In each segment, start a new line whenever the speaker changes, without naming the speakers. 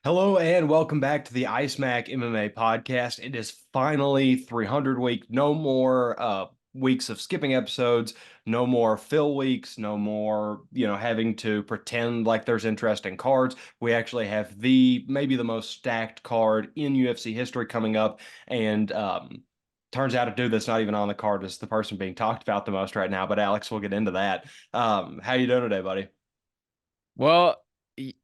Hello and welcome back to the Ice Mac MMA podcast. It is finally 300 week. No more weeks of skipping episodes. No more fill weeks. No more, having to pretend like there's interesting cards. We actually have the maybe the most stacked card in UFC history coming up, and turns out a dude that's not even on the card is the person being talked about the most right now. But Alex, we'll get into that. How you doing today, buddy?
Well,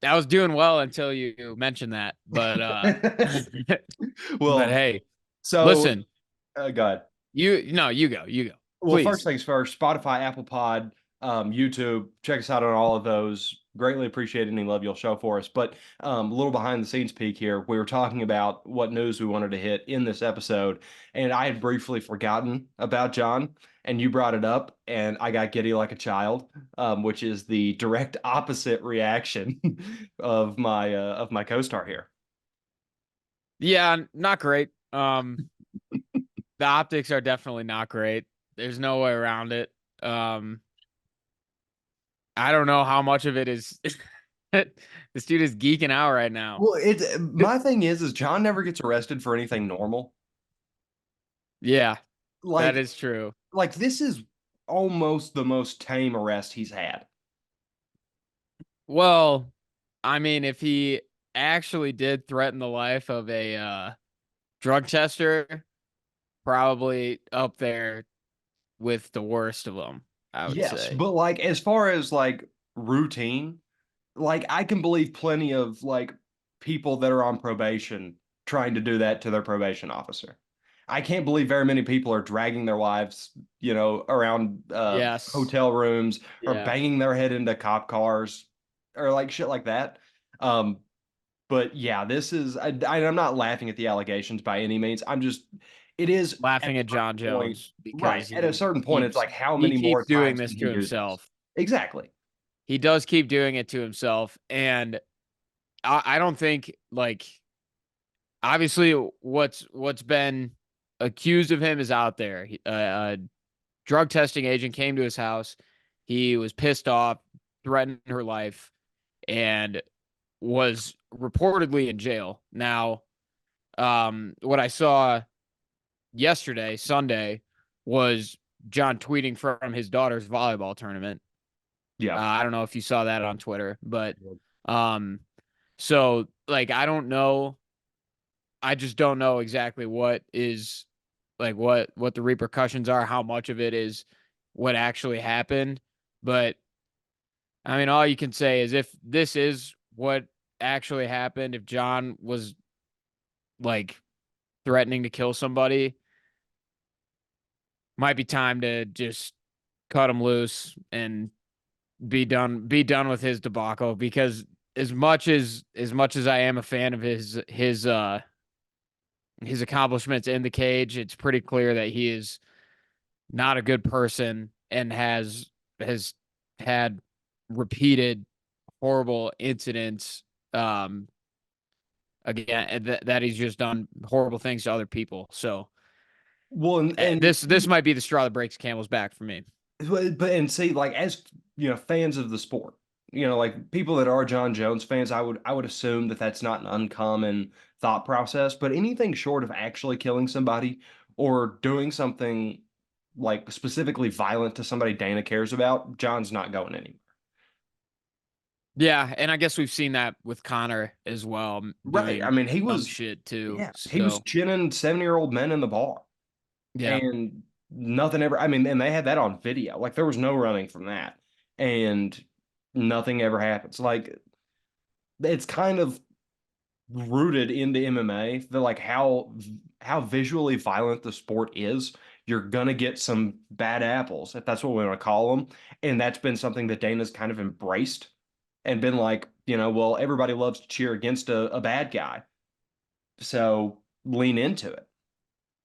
I was doing well until you mentioned that, but but
Well,
hey,
so
listen,
go ahead.
you go,
Well, first
please.
things first, Spotify, Apple Pod, YouTube, check us out on all of those. Greatly appreciate any love you'll show for us. But a little behind the scenes peek here. We were talking about what news we wanted to hit in this episode, and I had briefly forgotten about John, and you brought it up, and I got giddy like a child, which is the direct opposite reaction of my co-star here.
Yeah, not great. The optics are definitely not great. There's no way around it. Um, I don't know how much of it is this dude is geeking out right now.
Well, it's my thing is John never gets arrested for anything normal.
Yeah, that
Like
is true.
this is almost the most tame arrest he's had.
Well, I mean, if he actually did threaten the life of a drug tester, probably up there with the worst of them, I would
Yes,
say.
but like as far as like routine, like I can believe plenty of like people that are on probation trying to do that to their probation officer. I can't believe very many people are dragging their wives, around
Yes.
hotel rooms or
Yeah.
banging their head into cop cars or like shit like that. Um, But yeah, I'm not laughing at the allegations by any means. It is at
Laughing
a
at Jon
certain point,
Jones
right?
because
At a
he
certain point, it's
keeps
like, how
he
many more
keeps doing
times
this
can
to
he do this?
himself.
Exactly.
He does keep doing it to himself, and I don't think like obviously what's been accused of him is out there. A drug testing agent came to his house. He was pissed off, threatened her life, and was reportedly in jail. Now, what I saw yesterday, Sunday, was John tweeting from his daughter's volleyball tournament.
Yeah.
I don't know if you saw that on Twitter, but um, so like I don't know. I just don't know exactly what is like what the repercussions are, how much of it is what actually happened. But I mean, all you can say is if this is what actually happened, if John was like threatening to kill somebody, might be time to just cut him loose and be done with his debacle because as much as I am a fan of his accomplishments in the cage, it's pretty clear that he is not a good person and has had repeated horrible incidents again that he's just done horrible things to other people. So
Well, and
this might be the straw that breaks camel's back for me.
and see, like as fans of the sport, like people that are Jon Jones fans, I would assume that that's not an uncommon thought process. But anything short of actually killing somebody or doing something like specifically violent to somebody Dana cares about, John's not going anywhere.
Yeah, and I guess we've seen that with Connor as well,
Right. I
doing
mean,
dumb shit too.
he was
So
chinning 70-year-old men in the bar
yeah,
and nothing ever, I mean, and they had that on video. Like there was no running from that and nothing ever happens. Like it's kind of rooted into MMA that like how visually violent the sport is. You're gonna get some bad apples, if that's what we want to call them. And that's been something that Dana's kind of embraced and been like, well, everybody loves to cheer against a bad guy. So lean into it.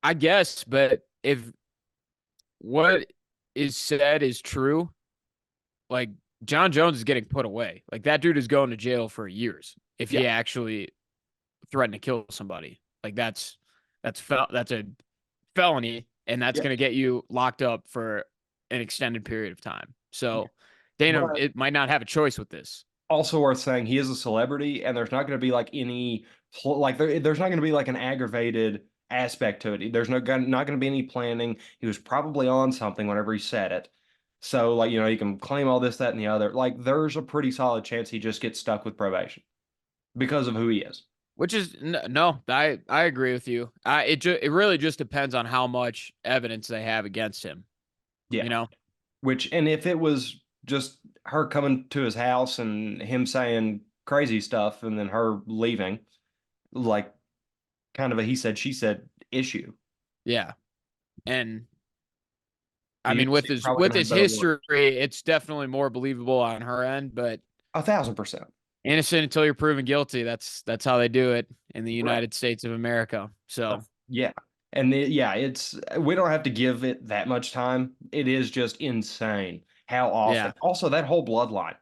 I guess. But if what is said is true, like Jon Jones is getting put away. Like that dude is going to jail for years if
Yeah.
he actually threatened to kill somebody. Like that's a felony, and that's
Yeah.
going to get you locked up for an extended period of time.
Yeah.
So Dana,
But
it might not have a choice with this.
also worth saying he is a celebrity, and there's not going to be like any there's not going to be like an aggravated aspect to it. There's not going to be any planning. He was probably on something whenever he said it. So like, you can claim all this, that, and the other. Like there's a pretty solid chance he just gets stuck with probation because of who he is.
Which is no, I agree with you. It really just depends on how much evidence they have against him.
Yeah.
You know.
And if it was just her coming to his house and him saying crazy stuff and then her leaving, like kind of a he said, she said issue.
Yeah, and I
The
mean
UFC is probably
with
gonna have
his
better lawyers.
history, it's definitely more believable on her end. But
1,000%.
innocent until you're proven guilty. That's how they do it in the
Right.
United States of America. So
Yeah. And yeah, we don't have to give it that much time. It is just insane how often.
yeah,
Also, that whole bloodline,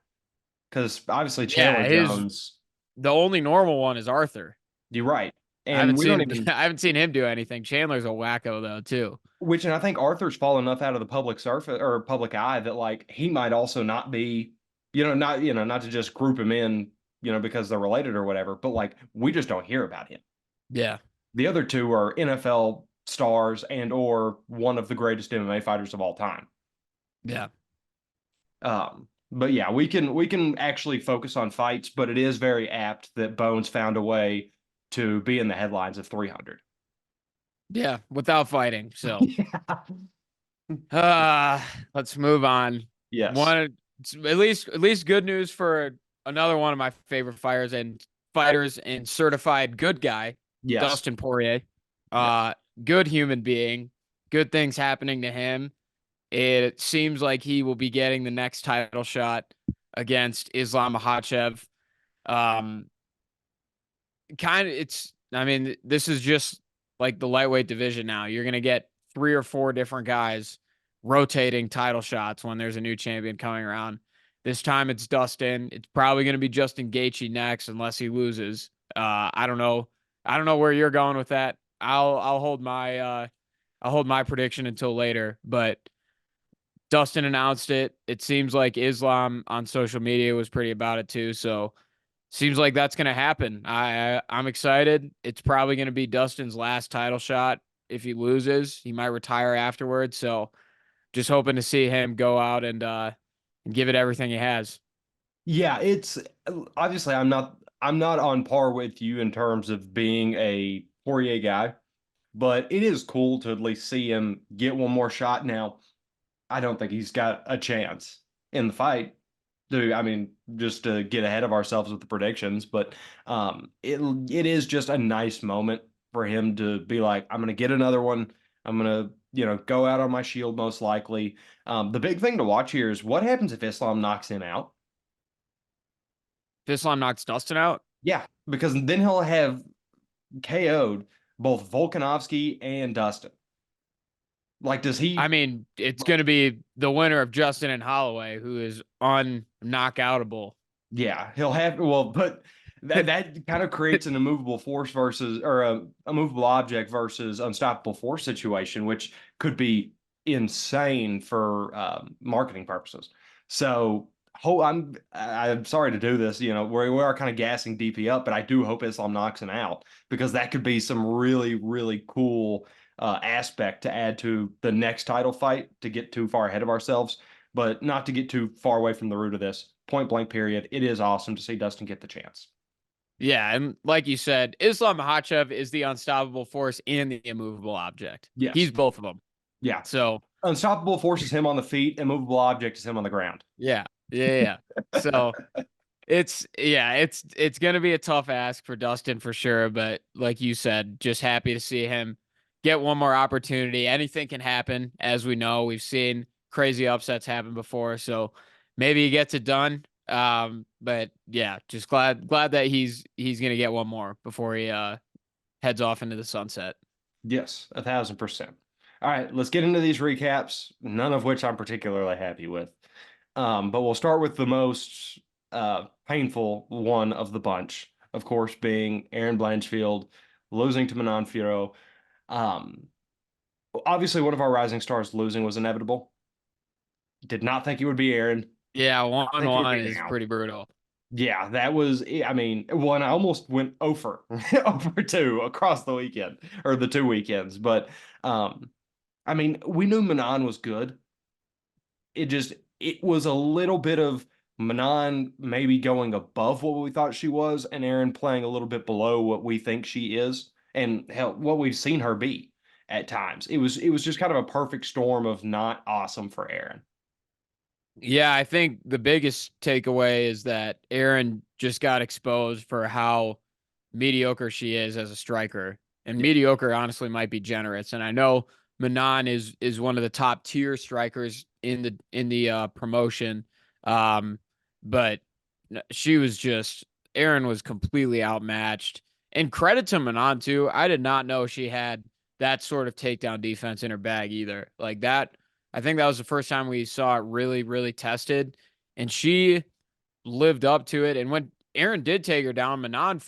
because obviously Chandler
yeah.
Jones,
The only normal one is Arthur.
you're right.
I
And
haven't
we don't
seen
even,
I haven't seen him do anything. Chandler's a wacko though too.
and I think Arthur's fallen enough out of the public surface or public eye that like he might also not be, not to just group him in, because they're related or whatever, but like we just don't hear about him.
Yeah,
The other two are NFL stars and or one of the greatest MMA fighters of all time.
yeah,
But yeah, we can actually focus on fights, but it is very apt that Bones found a way to be in the headlines of 300.
yeah. Without fighting. So,
Yeah.
uh let's move on.
Yes.
One at least good news for another one of my favorite fighters and certified good guy,
Yes.
Dustin Poirier.
Yeah.
Uh good human being. Good things happening to him. It seems like he will be getting the next title shot against Islam Makhachev. Um kind of it's I mean, this is just like the lightweight division now. You're going to get three or four different guys rotating title shots when there's a new champion coming around. This time it's Dustin. It's probably going to be Justin Gaethje next unless he loses. I don't know. I don't know where you're going with that. I'll hold my prediction until later, but Dustin announced it. It seems like Islam on social media was pretty about it too, so seems like that's going to happen. I'm excited. It's probably going to be Dustin's last title shot. If he loses, he might retire afterwards. So just hoping to see him go out and give it everything he has.
Yeah, it's obviously I'm not on par with you in terms of being a Poirier guy, but it is cool to at least see him get one more shot now. I don't think he's got a chance in the fight. I mean, just to get ahead of ourselves with the predictions, but it is just a nice moment for him to be like, I'm gonna get another one. I'm gonna, go out on my shield most likely. The big thing to watch here is what happens if Islam knocks him out.
If Islam knocks Dustin out,
Yeah, because then he'll have KO'd both Volkanovski and Dustin. Like, does
I
he?
mean, it's going to be the winner of Justin and Holloway, who is unknockoutable.
Yeah, he'll have but that kind of creates an immovable force versus or a movable object versus unstoppable force situation, which could be insane for marketing purposes. So, I'm sorry to do this. We are kind of gassing DP up, but I do hope Islam knocks him out because that could be some really really cool aspect to add to the next title fight to get too far ahead of ourselves but not to get too far away from the root of this. Point blank, period. It is awesome to see Dustin get the chance.
Yeah, and like you said, Islam Makhachev is the unstoppable force and the immovable object.
Yes.
He's both of them.
Yeah.
So
Unstoppable force is him on the feet, immovable object is him on the ground.
yeah, yeah. So it's gonna be a tough ask for Dustin for sure. But like you said, just happy to see him get one more opportunity. Anything can happen, as we know. We've seen crazy upsets happen before, so maybe he gets it done. But yeah, just glad that he's gonna get one more before he heads off into the sunset.
Yes, 1,000%. All right, let's get into these recaps, none of which I'm particularly happy with. But we'll start with the most painful one of the bunch, of course, being Aaron Blanchfield losing to Manon Fiorot. Um, Obviously, one of our rising stars losing was inevitable. Did not think it would be Aaron.
Yeah,
I think it would
1-1
be
is
now.
pretty brutal.
Yeah, that was, I mean, one I almost went over over two across the weekend or the 2 weekends. But I mean, we knew Manon was good. It was a little bit of Manon maybe going above what we thought she was, and Erin playing a little bit below what we think she is, and hell, what we've seen her be at times. It was just kind of a perfect storm of not awesome for Erin.
Yeah, I think the biggest takeaway is that Erin just got exposed for how mediocre she is as a striker. And
Yeah.
mediocre honestly might be generous. And I know Manon is one of the top tier strikers in the promotion. Um, but she was just Erin was completely outmatched. And credit to Manon too. I did not know she had that sort of takedown defense in her bag either. Like that I think that was the first time we saw it really, really tested. And she lived up to it. And when Erin did take her down, Manon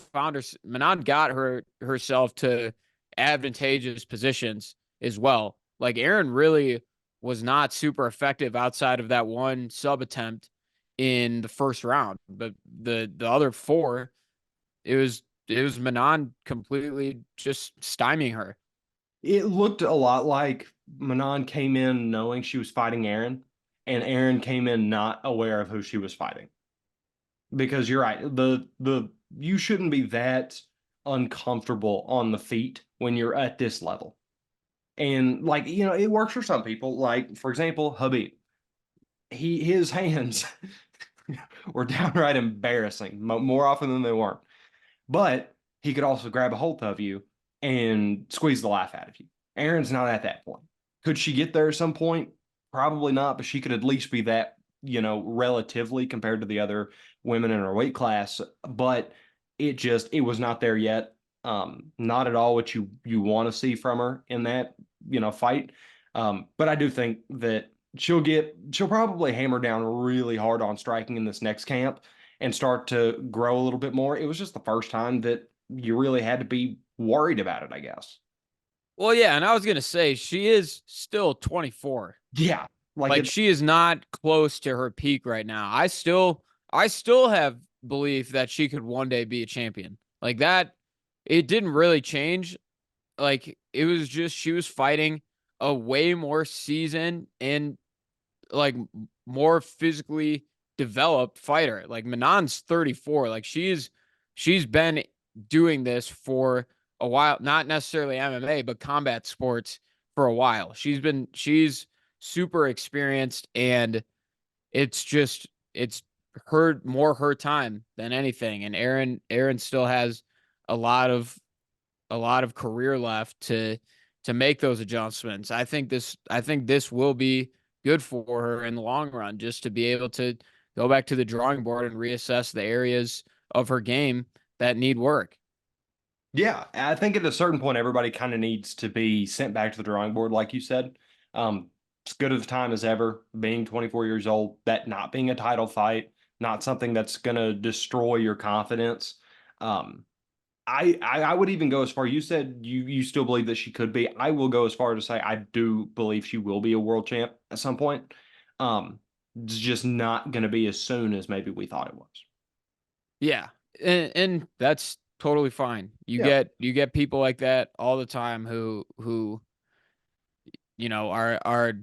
got herself to advantageous positions as well. Like Erin really was not super effective outside of that one sub attempt in the first round. But the other four, it was Manon completely just stymieing her.
It looked a lot like Manon came in knowing she was fighting Erin, and Erin came in not aware of who she was fighting. Because you're right, the you shouldn't be that uncomfortable on the feet when you're at this level. And like, it works for some people. Like, for example, Habib. His hands were downright embarrassing more often than they weren't. But he could also grab a hold of you and squeeze the life out of you. Erin's not at that point. Could she get there at some point? Probably not, but she could at least be that, relatively compared to the other women in her weight class. But it was not there yet. Not at all what you want to see from her in that, fight. But I do think that she'll probably hammer down really hard on striking in this next camp and start to grow a little bit more. It was just the first time that you really had to be worried about it, I guess.
Well, yeah, and I was gonna say she is still 24.
Yeah, like
Like
it's
she is not close to her peak right now. I still have belief that she could one day be a champion. Like that it didn't really change. Like it was just she was fighting a way more seasoned and like more physically developed fighter. Like Manon's 34. Like she's been doing this for a while, not necessarily MMA, but combat sports for a while. She's super experienced and it's her time than anything. And Erin still has a lot of a lot of career left to make those adjustments. I think this will be good for her in the long run, just to be able to go back to the drawing board and reassess the areas of her game that need work.
Yeah, I think at a certain point everybody kind of needs to be sent back to the drawing board, like you said. As good of a time as ever, being 24 years old, that not being a title fight, not something that's gonna destroy your confidence. Um, I would even go as far. You said you still believe that she could be. I will go as far to say I do believe she will be a world champ at some point. It's just not going to be as soon as maybe we thought it was.
Yeah. And that's totally fine. You
Yeah,
get you get people like that all the time who are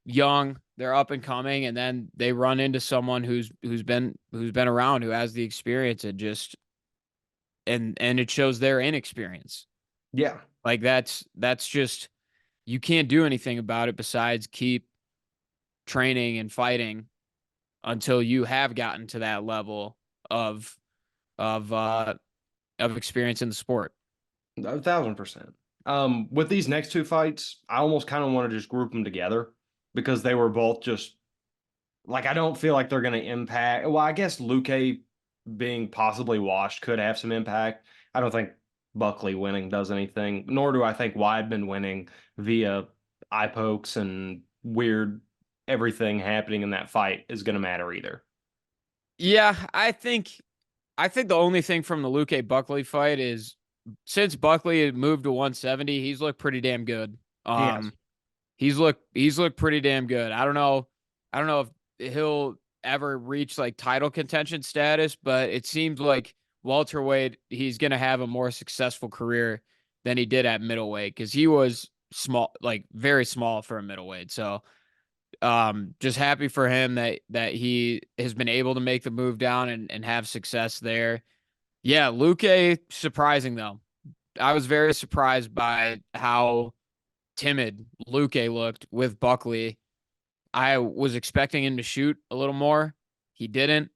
young, they're up and coming, and then they run into someone who's been around, who has the experience, and it shows their inexperience.
yeah,
Like that's just you can't do anything about it besides keep training and fighting until you have gotten to that level of of uh of experience in the sport.
1,000%. With these next two fights, I almost kind of want to just group them together because they were both just like I don't feel like they're going to impact. Well, I guess Luque being possibly washed could have some impact. I don't think Buckley winning does anything, nor do I think Weidman winning via eye pokes and weird everything happening in that fight is going to matter either.
Yeah, I think the only thing from the Luque Buckley fight is since Buckley had moved to 170, he's looked pretty damn good.
Yes.
He's looked pretty damn good. I don't know if he'll ever reach like title contention status, but it seems like welterweight, he's going to have a more successful career than he did at middleweight because he was small, like very small for a middleweight. So, just happy for him that he has been able to make the move down and have success there. Yeah, Luque, surprising though. I was very surprised by how timid Luque looked with Buckley. I was expecting him to shoot a little more. He didn't.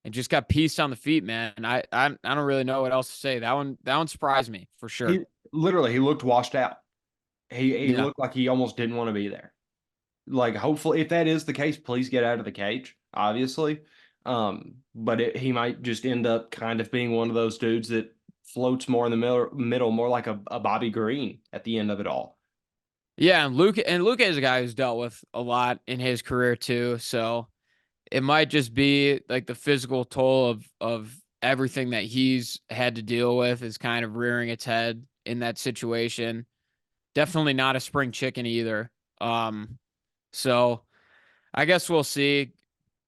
And just got pieced on the feet, man. I don't really know what else to say. That one surprised me for sure.
He looked washed out. He
Yeah.
looked like he almost didn't want to be there. Like, hopefully, if that is the case, please get out of the cage, obviously. But he might just end up kind of being one of those dudes that floats more in the middle, more like a Bobby Green at the end of it all.
Yeah, and Luke is a guy who's dealt with a lot in his career too. So it might just be like the physical toll of everything that he's had to deal with is kind of rearing its head in that situation. Definitely not a spring chicken either. So I guess we'll see.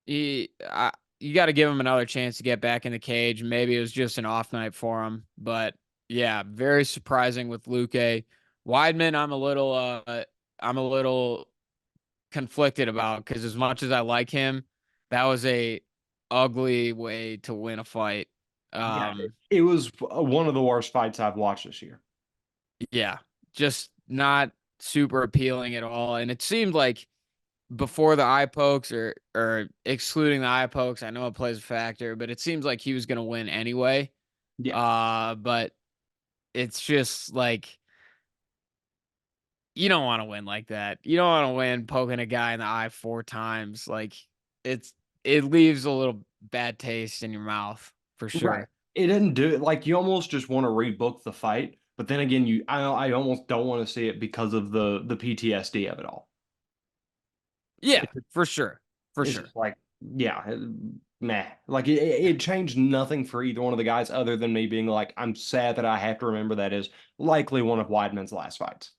You got to give him another chance to get back in the cage. Maybe it was just an off night for him, but yeah, very surprising with Luque. Weidman, I'm a little conflicted about because as much as I like him, that was a ugly way to win a fight.
Yeah,
Um,
it was one of the worst fights I've watched this year.
yeah, just not super appealing at all. And it seemed like before the eye pokes or excluding the eye pokes, I know it plays a factor, but it seems like he was gonna win anyway.
Yeah,
But it's just like you don't want to win like that. You don't want to win poking a guy in the eye 4 times. Like it's it leaves a little bad taste in your mouth for
right.
sure.
It didn't do it. Like, you almost just want to rebook the fight, but then again, I almost don't want to see it because of the PTSD of it all.
Yeah,
It's
for sure. For
it's
sure.
just like, yeah, meh. Like, it changed nothing for either one of the guys other than me being like, I'm sad that I have to remember that is likely one of Weidman's last fights.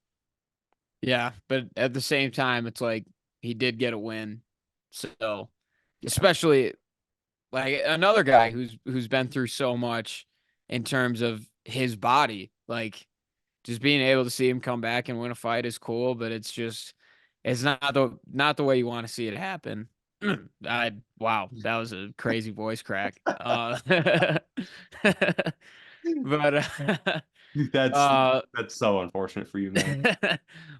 Yeah, but at the same time, it's like he did get a win. So,
Yeah.
especially like another guy who's been through so much in terms of his body, like just being able to see him come back and win a fight is cool, but it's not the way you want to see it happen. I wow, that was a crazy voice crack. But
That's
uh
that's so unfortunate for you, man.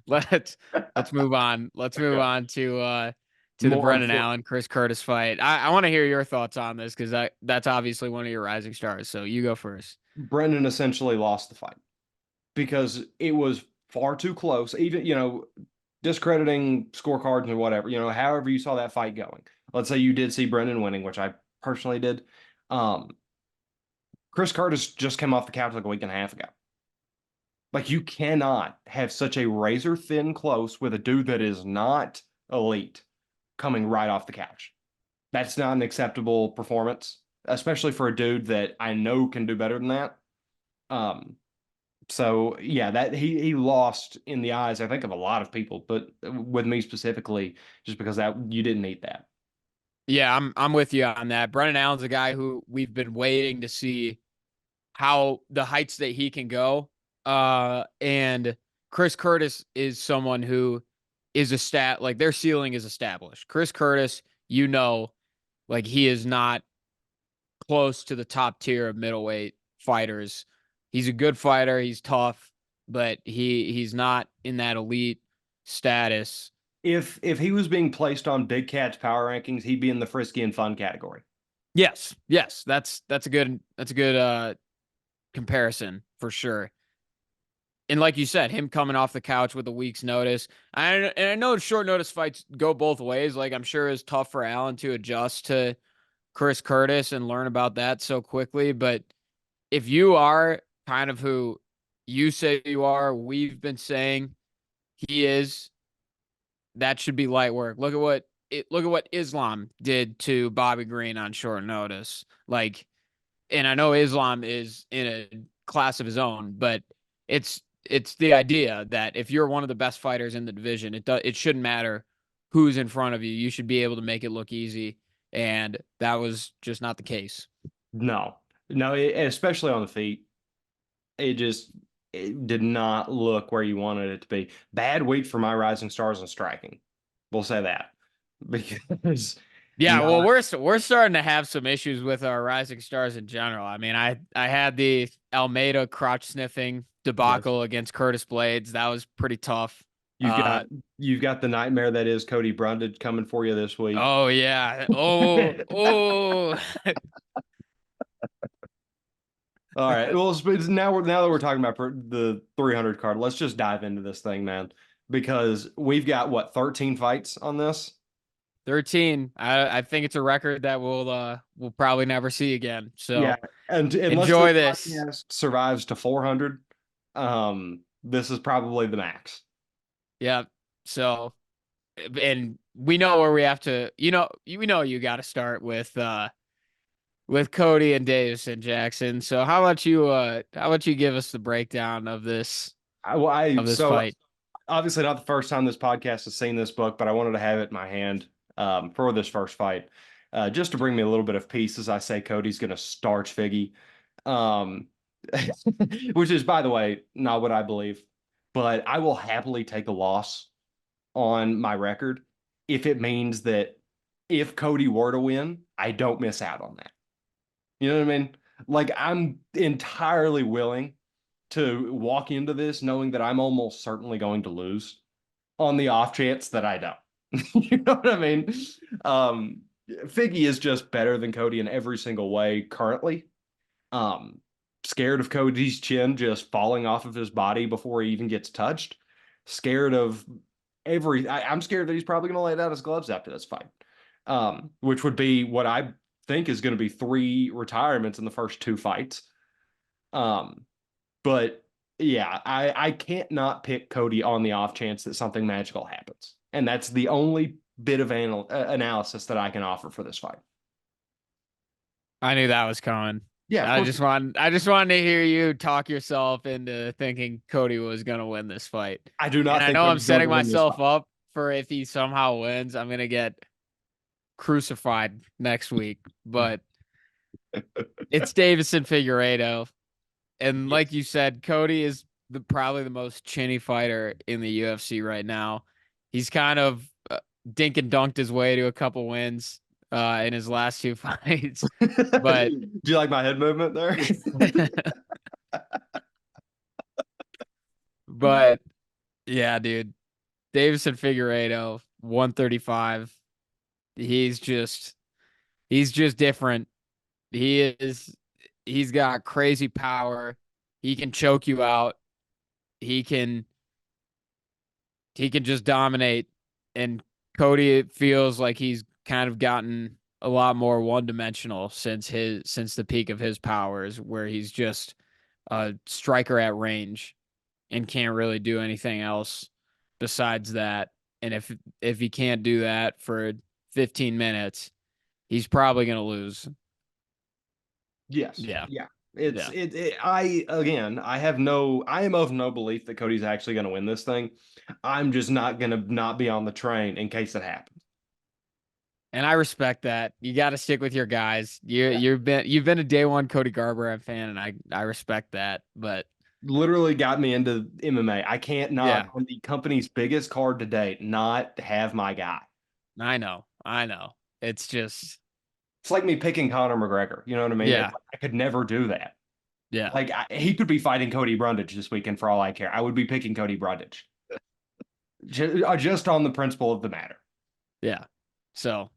let's let's move on. Let's move
Okay.
on to the
More
Brennan
unfortunate.
Allen Chris Curtis fight. I want to hear your thoughts on this because that's obviously one of your rising stars. So you go first.
Brendan essentially lost the fight because it was far too close. Even, discrediting scorecards or whatever, however you saw that fight going. Let's say you did see Brendan winning, which I personally did. Um, Chris Curtis just came off the couch like a week and a half ago. Like, you cannot have such a razor thin close with a dude that is not elite coming right off the couch. That's not an acceptable performance, especially for a dude that I know can do better than that. Um, so yeah, that he lost in the eyes, I think, of a lot of people, but with me specifically, just because that you didn't eat that.
Yeah, I'm with you on that. Brennan Allen's a guy who we've been waiting to see how the heights that he can go. And Chris Curtis is someone who is like their ceiling is established. Chris Curtis, like he is not close to the top tier of middleweight fighters. He's a good fighter, he's tough, but he's not in that elite status.
If he was being placed on Big Cat's power rankings, he'd be in the frisky and fun category.
Yes, yes, that's a good comparison for sure. And like you said, him coming off the couch with a week's notice. And I know short notice fights go both ways. Like I'm sure it's tough for Allen to adjust to Chris Curtis and learn about that so quickly. But if you are kind of who you say you are, we've been saying he is, that should be light work. Look at what Islam did to Bobby Green on short notice. Like, and I know Islam is in a class of his own, but it's the idea that if you're one of the best fighters in the division, it shouldn't matter who's in front of you. You should be able to make it look easy. And that was just not the case.
No, no, especially on the feet. It just it did not look where you wanted it to be. Bad week for my rising stars and striking. We'll say that because
Yeah,
not
well, we're starting to have some issues with our rising stars in general. I mean, I had the Almeida crotch sniffing
yes.
debacle against Curtis Blades. That was pretty tough.
You've got you've got the nightmare that is Cody Brundage coming for you this week.
Oh yeah. Oh.
All right. Well, now that we're talking about the 300 card, let's just dive into this thing, man, because we've got what 13 fights on this.
13. I think it's a record that we'll probably never see again.
Yeah,
So
and unless this
enjoy this.
podcast survives to 400, this is probably the max.
Yeah. So and we know where we have to, we know you got to start with Cody and Davis and Jackson. So how about you give us the breakdown of this
So
fight?
obviously not the first time this podcast has seen this book, but I wanted to have it in my hand for this first fight, just to bring me a little bit of peace as I say Cody's going to starch Figgy, um, which is, by the way, not what I believe, but I will happily take a loss on my record if it means that if Cody were to win, I don't miss out on that. You know what I mean? Like I'm entirely willing to walk into this knowing that I'm almost certainly going to lose on the off chance that I don't. You know what I mean? Um, Figgy is just better than Cody in every single way currently. Um, Scared of Cody's chin just falling off of his body before he even gets touched. Scared of I'm scared that he's probably going to lay down his gloves after this fight, which would be what I think is going to be 3 retirements in the first 2 fights. Um, but yeah, I can't not pick Cody on the off chance that something magical happens, and that's the only bit of analysis that I can offer for this fight.
I knew that was coming.
Yeah, of course.
I just wanted to hear you talk yourself into thinking Cody was gonna win this fight.
I do
And
not
I
think
know I'm
Cody's going to
setting
win this
myself
fight.
up for if he somehow wins, I'm gonna get crucified next week. But it's Davison Figueiredo. And like
Yes.
you said, Cody is probably the most chinny fighter in the UFC right now. He's kind of dink and dunked his way to a couple wins in his last 2 fights. But
Do you like my head movement there?
but yeah, dude. Davison Figueiredo, 135. He's just he's just different. He is he's got crazy power. He can choke you out. He can he can just dominate. And Cody, it feels like he's kind of gotten a lot more one-dimensional since the peak of his powers, where he's just a striker at range and can't really do anything else besides that. And if he can't do that for 15 minutes, he's probably going to lose.
Yes.
Yeah.
Yeah.
Yeah.
I again, I am of no belief that Cody's actually going to win this thing. I'm just not going to not be on the train in case it happens.
And I respect that. You got to stick with your guys.
Yeah.
You've been a day one Cody Garbrandt fan, and I respect that. But
Literally got me into MMA. I can't not
yeah,
on the company's biggest card to date not have my guy.
I know. It's just
It's like me picking Conor McGregor. You know what I mean? It's
yeah,
like I could never do that.
yeah,
Like he could be fighting Cody Brundage this weekend for all I care. I would be picking Cody Brundage just on the principle of the matter.
yeah. So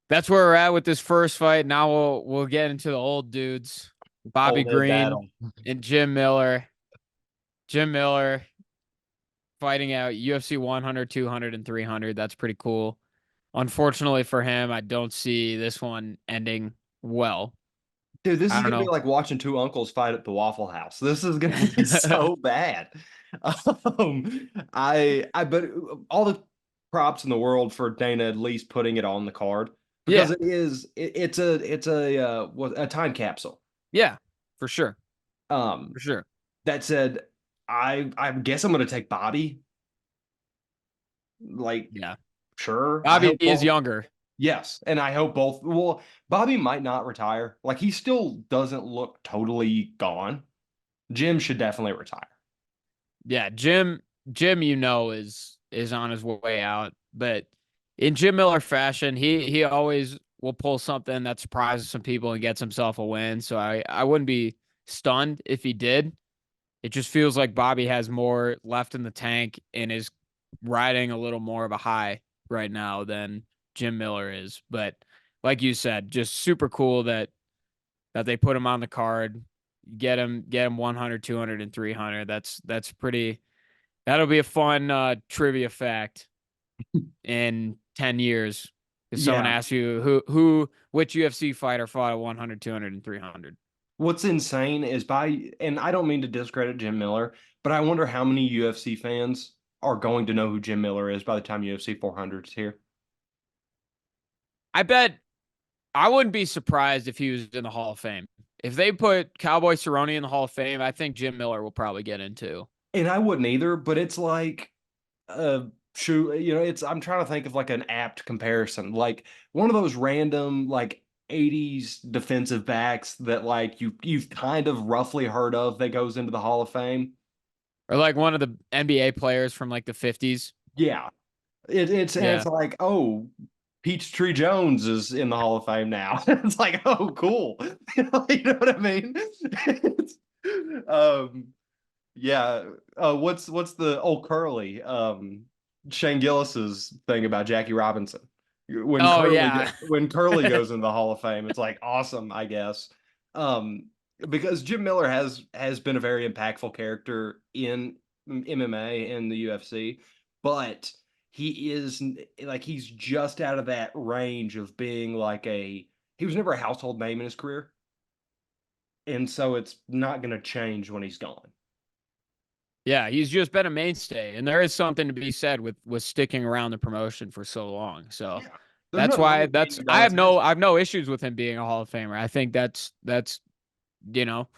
that's where we're at with this first fight. Now we'll get into the old dudes, Bobby
Old head
Green
battle.
and Jim Miller. Jim Miller fighting out UFC 100, 200, and 300. That's pretty cool. Unfortunately for him, I don't see this one ending well.
Dude, this
I
is
don't
gonna be
know.
like watching 2 uncles fight at the Waffle House. This is gonna be so bad. But all the props in the world for Dana at least putting it on the card because
Yeah,
it's a time capsule.
yeah, for sure,
Um,
for sure.
that said, I guess I'm gonna take Bobby. Like,
Yeah,
Sure. I
Bobby
hope
is
both.
younger.
Yes, and I hope both. Well, Bobby might not retire. Like he still doesn't look totally gone. Jim should definitely retire.
Yeah, Jim, is on his way out, but in Jim Miller fashion, he always will pull something that surprises some people and gets himself a win. So I wouldn't be stunned if he did. It just feels like Bobby has more left in the tank and is riding a little more of a high right now than Jim Miller is. But like you said, just super cool that they put him on the card, get him 100, 200 and 300. That's pretty. That'll be a fun trivia fact in 10 years. If someone
Yeah.
asks you which UFC fighter fought at 100, 200 and 300.
What's insane is and I don't mean to discredit Jim Miller, but I wonder how many UFC fans are going to know who Jim Miller is by the time UFC 400 is here.
I bet I wouldn't be surprised if he was in the Hall of Fame. If they put Cowboy Cerrone in the Hall of Fame, I think Jim Miller will probably get into.
And I wouldn't either, but it's like shoot, it's I'm trying to think of like an apt comparison. Like one of those random like 80s defensive backs that like you've kind of roughly heard of that goes into the Hall of Fame.
Or like one of the NBA players from like the 50s.
Yeah. It's
Yeah.
like, oh, Peachtree Jones is in the Hall of Fame now. It's like, oh, cool. You know what I mean? It's, um, yeah. What's the old Curly? Shane Gillis's thing about Jackie Robinson.
Oh yeah.
When Curly goes into the Hall of Fame, it's like awesome, I guess. Um, because Jim Miller has been a very impactful character in MMA and the UFC, but he is like he's just out of that range of being like he was never a household name in his career, and so it's not going to change when he's gone.
Yeah, he's just been a mainstay, and there is something to be said with sticking around the promotion for so long. So
Yeah, there's nothing wrong with being
I
Adonis.
have no issues with him being a Hall of Famer. I think that's you know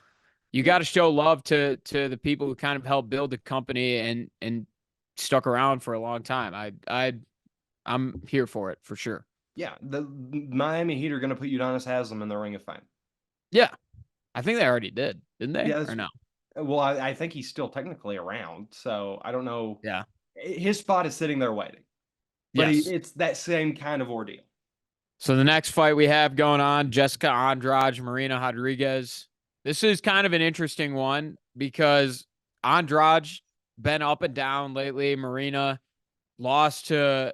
you
Yeah,
got to show love to the people who kind of helped build the company and stuck around for a long time. I'm here for it for sure.
yeah. The Miami Heat are going to put Udonis Haslem in the Ring of Fame.
Yeah, I think they already did, didn't they?
Yes.
Or no?
Well, I think he's still technically around, so I don't know.
Yeah.
His spot is sitting there waiting, but
Yes.
it's that same kind of ordeal.
So the next fight we have going on, Jessica Andrade, Marina Rodriguez. This is kind of an interesting one because Andrade been up and down lately. Marina lost to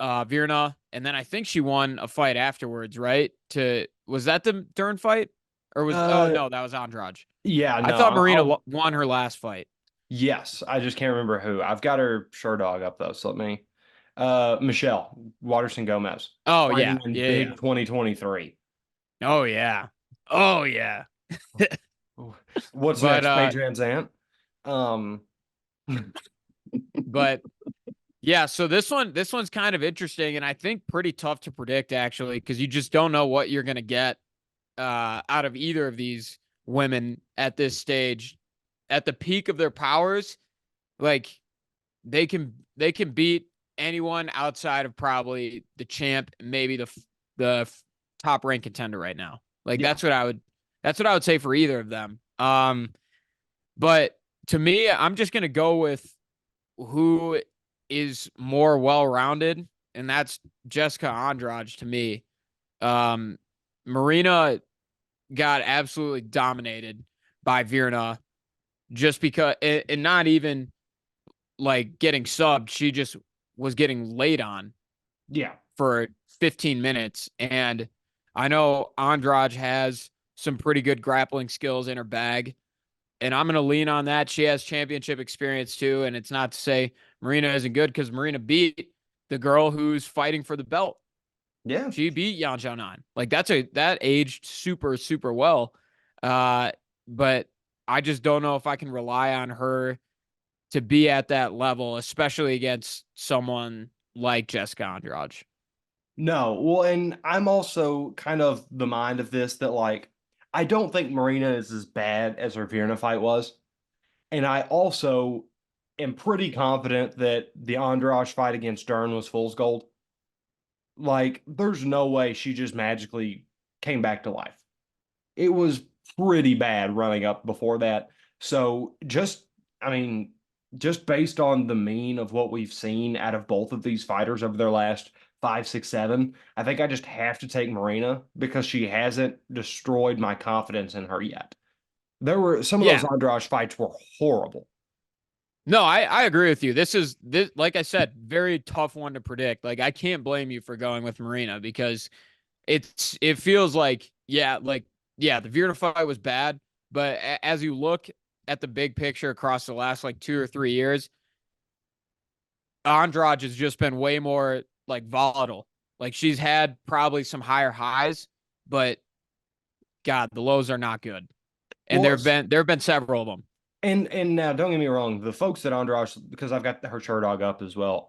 Virna, and then I think she won a fight afterwards, right? To was that the Dern fight, or was oh
Uh,
no, that was Andrade.
yeah,
I
no,
thought Marina
I'll
won her last fight.
yes, I just can't remember who. I've got her sure dog up though, so let me. Michelle Waterson Gomez
Oh
fighting
yeah,
in
yeah,
big
yeah.
2023.
Oh yeah, oh yeah.
What's
but
next? Paige Van Zant. Um,
but yeah, so this one's kind of interesting and I think pretty tough to predict actually because you just don't know what you're gonna get out of either of these women at this stage. At the peak of their powers, like they can beat anyone outside of probably the champ, maybe the top ranked contender right now. Like
yeah,
that's what I would say for either of them. But to me, I'm just gonna go with who is more well rounded, and that's Jessica Andrade to me. Um, Marina got absolutely dominated by Virna just because, and not even like getting subbed. She just was getting laid on
yeah.
for 15 minutes. And I know Andrade has some pretty good grappling skills in her bag. And I'm going to lean on that. She has championship experience too. And it's not to say Marina isn't good because Marina beat the girl who's fighting for the belt.
Yeah.
She beat Yan Xiaonan. Like that aged super, super well. Uh, but I just don't know if I can rely on her to be at that level, especially against someone like Jessica Andrade.
No, well, and I'm also kind of the mind of this that like I don't think Marina is as bad as her Virna fight was, and I also am pretty confident that the Andrade fight against Dern was fool's gold. Like, there's no way she just magically came back to life. It was pretty bad running up before that. So just, I mean, just based on the mean of what we've seen out of both of these fighters over their last five, six, seven, I think I just have to take Marina because she hasn't destroyed my confidence in her yet. There were some of those
Yeah.
Andrade fights were horrible.
No, I agree with you. This like I said, very tough one to predict. Like I can't blame you for going with Marina because it feels like the Virna fight was bad, but as you look at the big picture across the last like 2 or 3 years, Andrade has just been way more like volatile. Like she's had probably some higher highs, but God, the lows are not good. And
Well,
there have been several of them.
and now don't get me wrong, the folks at Andrade, because I've got her shirt dog up as well.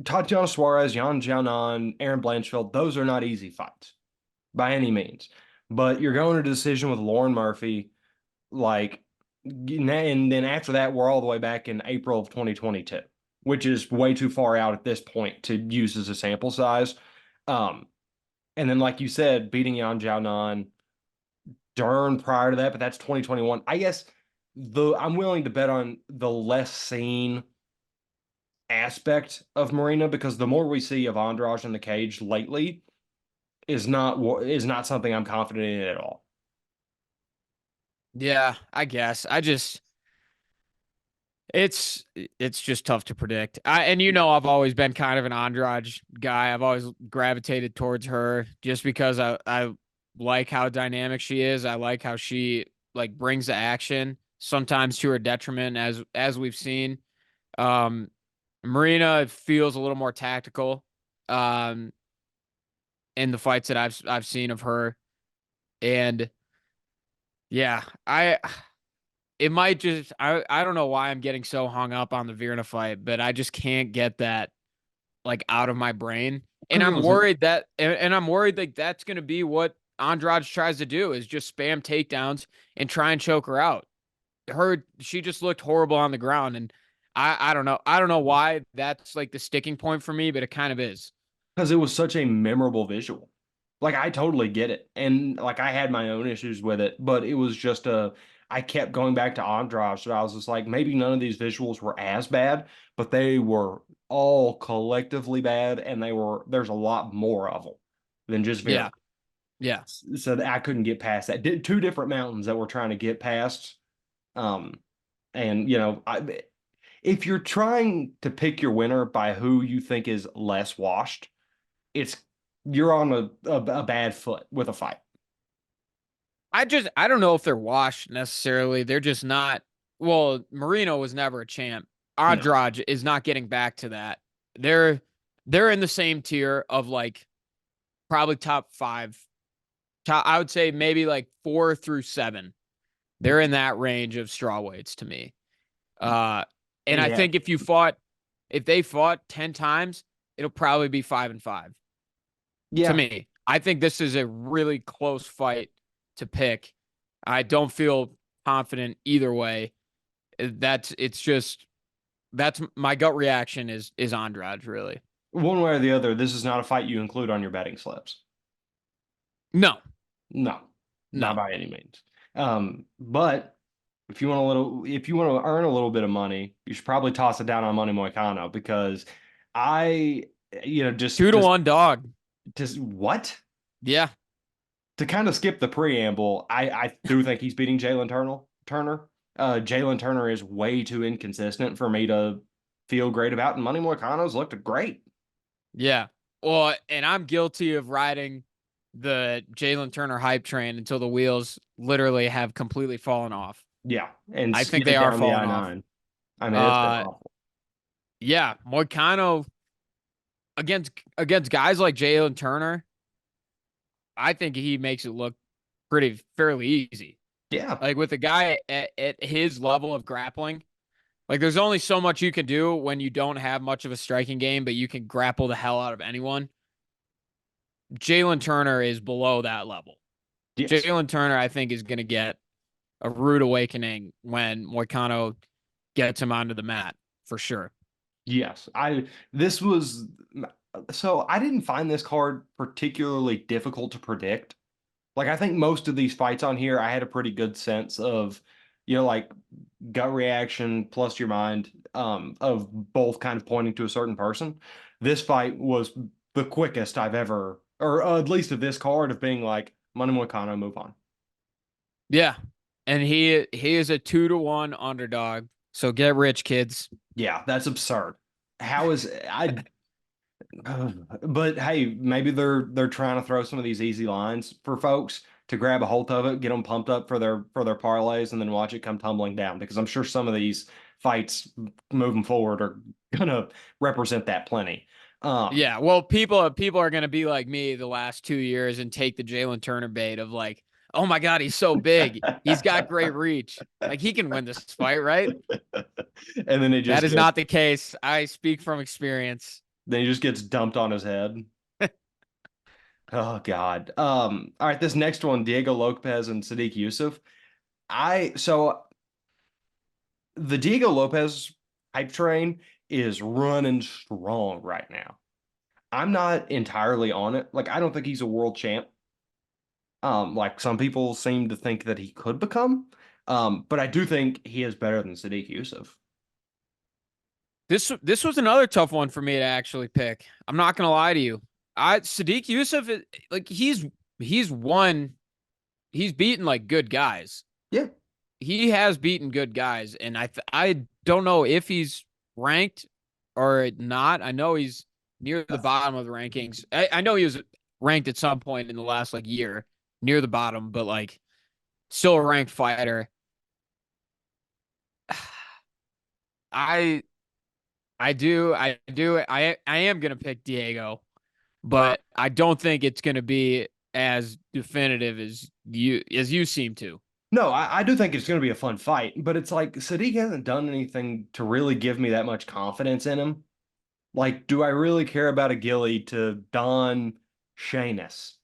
Tatiana Suarez, Jan Jianan, Aaron Blanchfield, those are not easy fights by any means. But you're going to decision with Lauren Murphy, like, and then after that, we're all the way back in April of 2022, which is way too far out at this point to use as a sample size. Um, and then, like you said, beating Yan Jianan, Dern prior to that, but that's 2021. I guess I'm willing to bet on the less seen aspect of Marina because the more we see of Andrade in the cage lately is not something I'm confident in at all.
Yeah, I guess. It's just tough to predict. And I've always been kind of an Andrade guy. I've always gravitated towards her just because I like how dynamic she is. I like how she like brings the action, sometimes to her detriment, as we've seen. Um, Marina feels a little more tactical um in the fights that I've seen of her. And yeah, it might just I don't know why I'm getting so hung up on the Virna fight, but I just can't get that like out of my brain. And
Because it
I'm
was a
worried that and I'm worried like that's gonna be what Andrade tries to do is just spam takedowns and try and choke her out. She just looked horrible on the ground, and I don't know. I don't know why that's like the sticking point for me, but it kind of is.
because it was such a memorable visual. Like I totally get it. And like I had my own issues with it, but it was just I kept going back to Andrade, so I was just like, maybe none of these visuals were as bad, but they were all collectively bad, and there's a lot more of them than just Vera.
Yeah. Yeah.
So I couldn't get past that. Did two different mountains that we're trying to get past. Um, and if you're trying to pick your winner by who you think is less washed, it's you're on a bad foot with a fight.
I don't know if they're washed necessarily. They're just not. Well, Marino was never a champ.
No.
Andrade is not getting back to that. They're they're in the same tier of like probably top five. I would say maybe like 4 through 7. They're in that range of straw weights to me. Uh, and I
Yeah.
think if they fought 10 times, it'll probably be 5-5 to
Yeah.
me. I think this is a really close fight to pick. I don't feel confident either way. That's my gut reaction is Andrade really.
One way or the other, this is not a fight you include on your betting slips.
No,
No, not
no.
by any means. But if you want to earn a little bit of money, you should probably toss it down on Money Moicano because I,
Two to one dog.
just what?
Yeah.
To kind of skip the preamble, I do think he's beating Jalen Turner. Jalen Turner is way too inconsistent for me to feel great about, and Money Moicano's looked great.
Yeah. Well, and I'm guilty of riding the Jalen Turner hype train until the wheels literally have completely fallen off.
Yeah, and
I think they
skidded
are
down the
falling off.
I-9. I mean, it's been
Uh
awful.
yeah, Moicano against guys like Jalen Turner, I think he makes it look pretty fairly easy.
Yeah,
Like with a guy at his level of grappling, like there's only so much you can do when you don't have much of a striking game, but you can grapple the hell out of anyone. Jalen Turner is below that level.
yes.
Jalen Turner, I think, is going to get a rude awakening when Moicano gets him onto the mat for sure.
Yes, I this was So I didn't find this card particularly difficult to predict. Like I think most of these fights on here, I had a pretty good sense of, like gut reaction plus your mind, of both kind of pointing to a certain person. This fight was the quickest I've ever, or at least of this card, of being like, Manu Moicano, move on.
Yeah. And he is a 2-1 underdog. So get rich, kids.
Yeah, that's absurd. How is I but hey, maybe they're trying to throw some of these easy lines for folks to grab a hold of it, get them pumped up for their parlays, and then watch it come tumbling down. Because I'm sure some of these fights moving forward are gonna represent that plenty. Um,
Yeah, well, people are gonna be like me the last 2 years and take the Jalen Turner bait of like, oh my God, he's so big, he's got great reach, like he can win this fight, right?
and then
That is not the case. I speak from experience.
he just gets dumped on his head. Oh God. All right, this next one, Diego Lopez and Sadiq Yusuf. So the Diego Lopez hype train is running strong right now. I'm not entirely on it. Like, I don't think he's a world champ. Like some people seem to think that he could become. But I do think he is better than Sadiq Yusuf.
This was another tough one for me to actually pick. I'm not gonna lie to you. I Sadiq Yusuf, like he's won, he's beaten like good guys.
Yeah.
He has beaten good guys, and I don't know if he's ranked or not. I know he's near the bottom of the rankings. I know he was ranked at some point in the last like year near the bottom, but like still a ranked fighter. I I am gonna pick Diego, but I don't think it's gonna be as definitive as you seem to.
No, I do think it's going to be a fun fight, but it's like Sadiq hasn't done anything to really give me that much confidence in him. Like, do I really care about a Gilly to Don Shanus?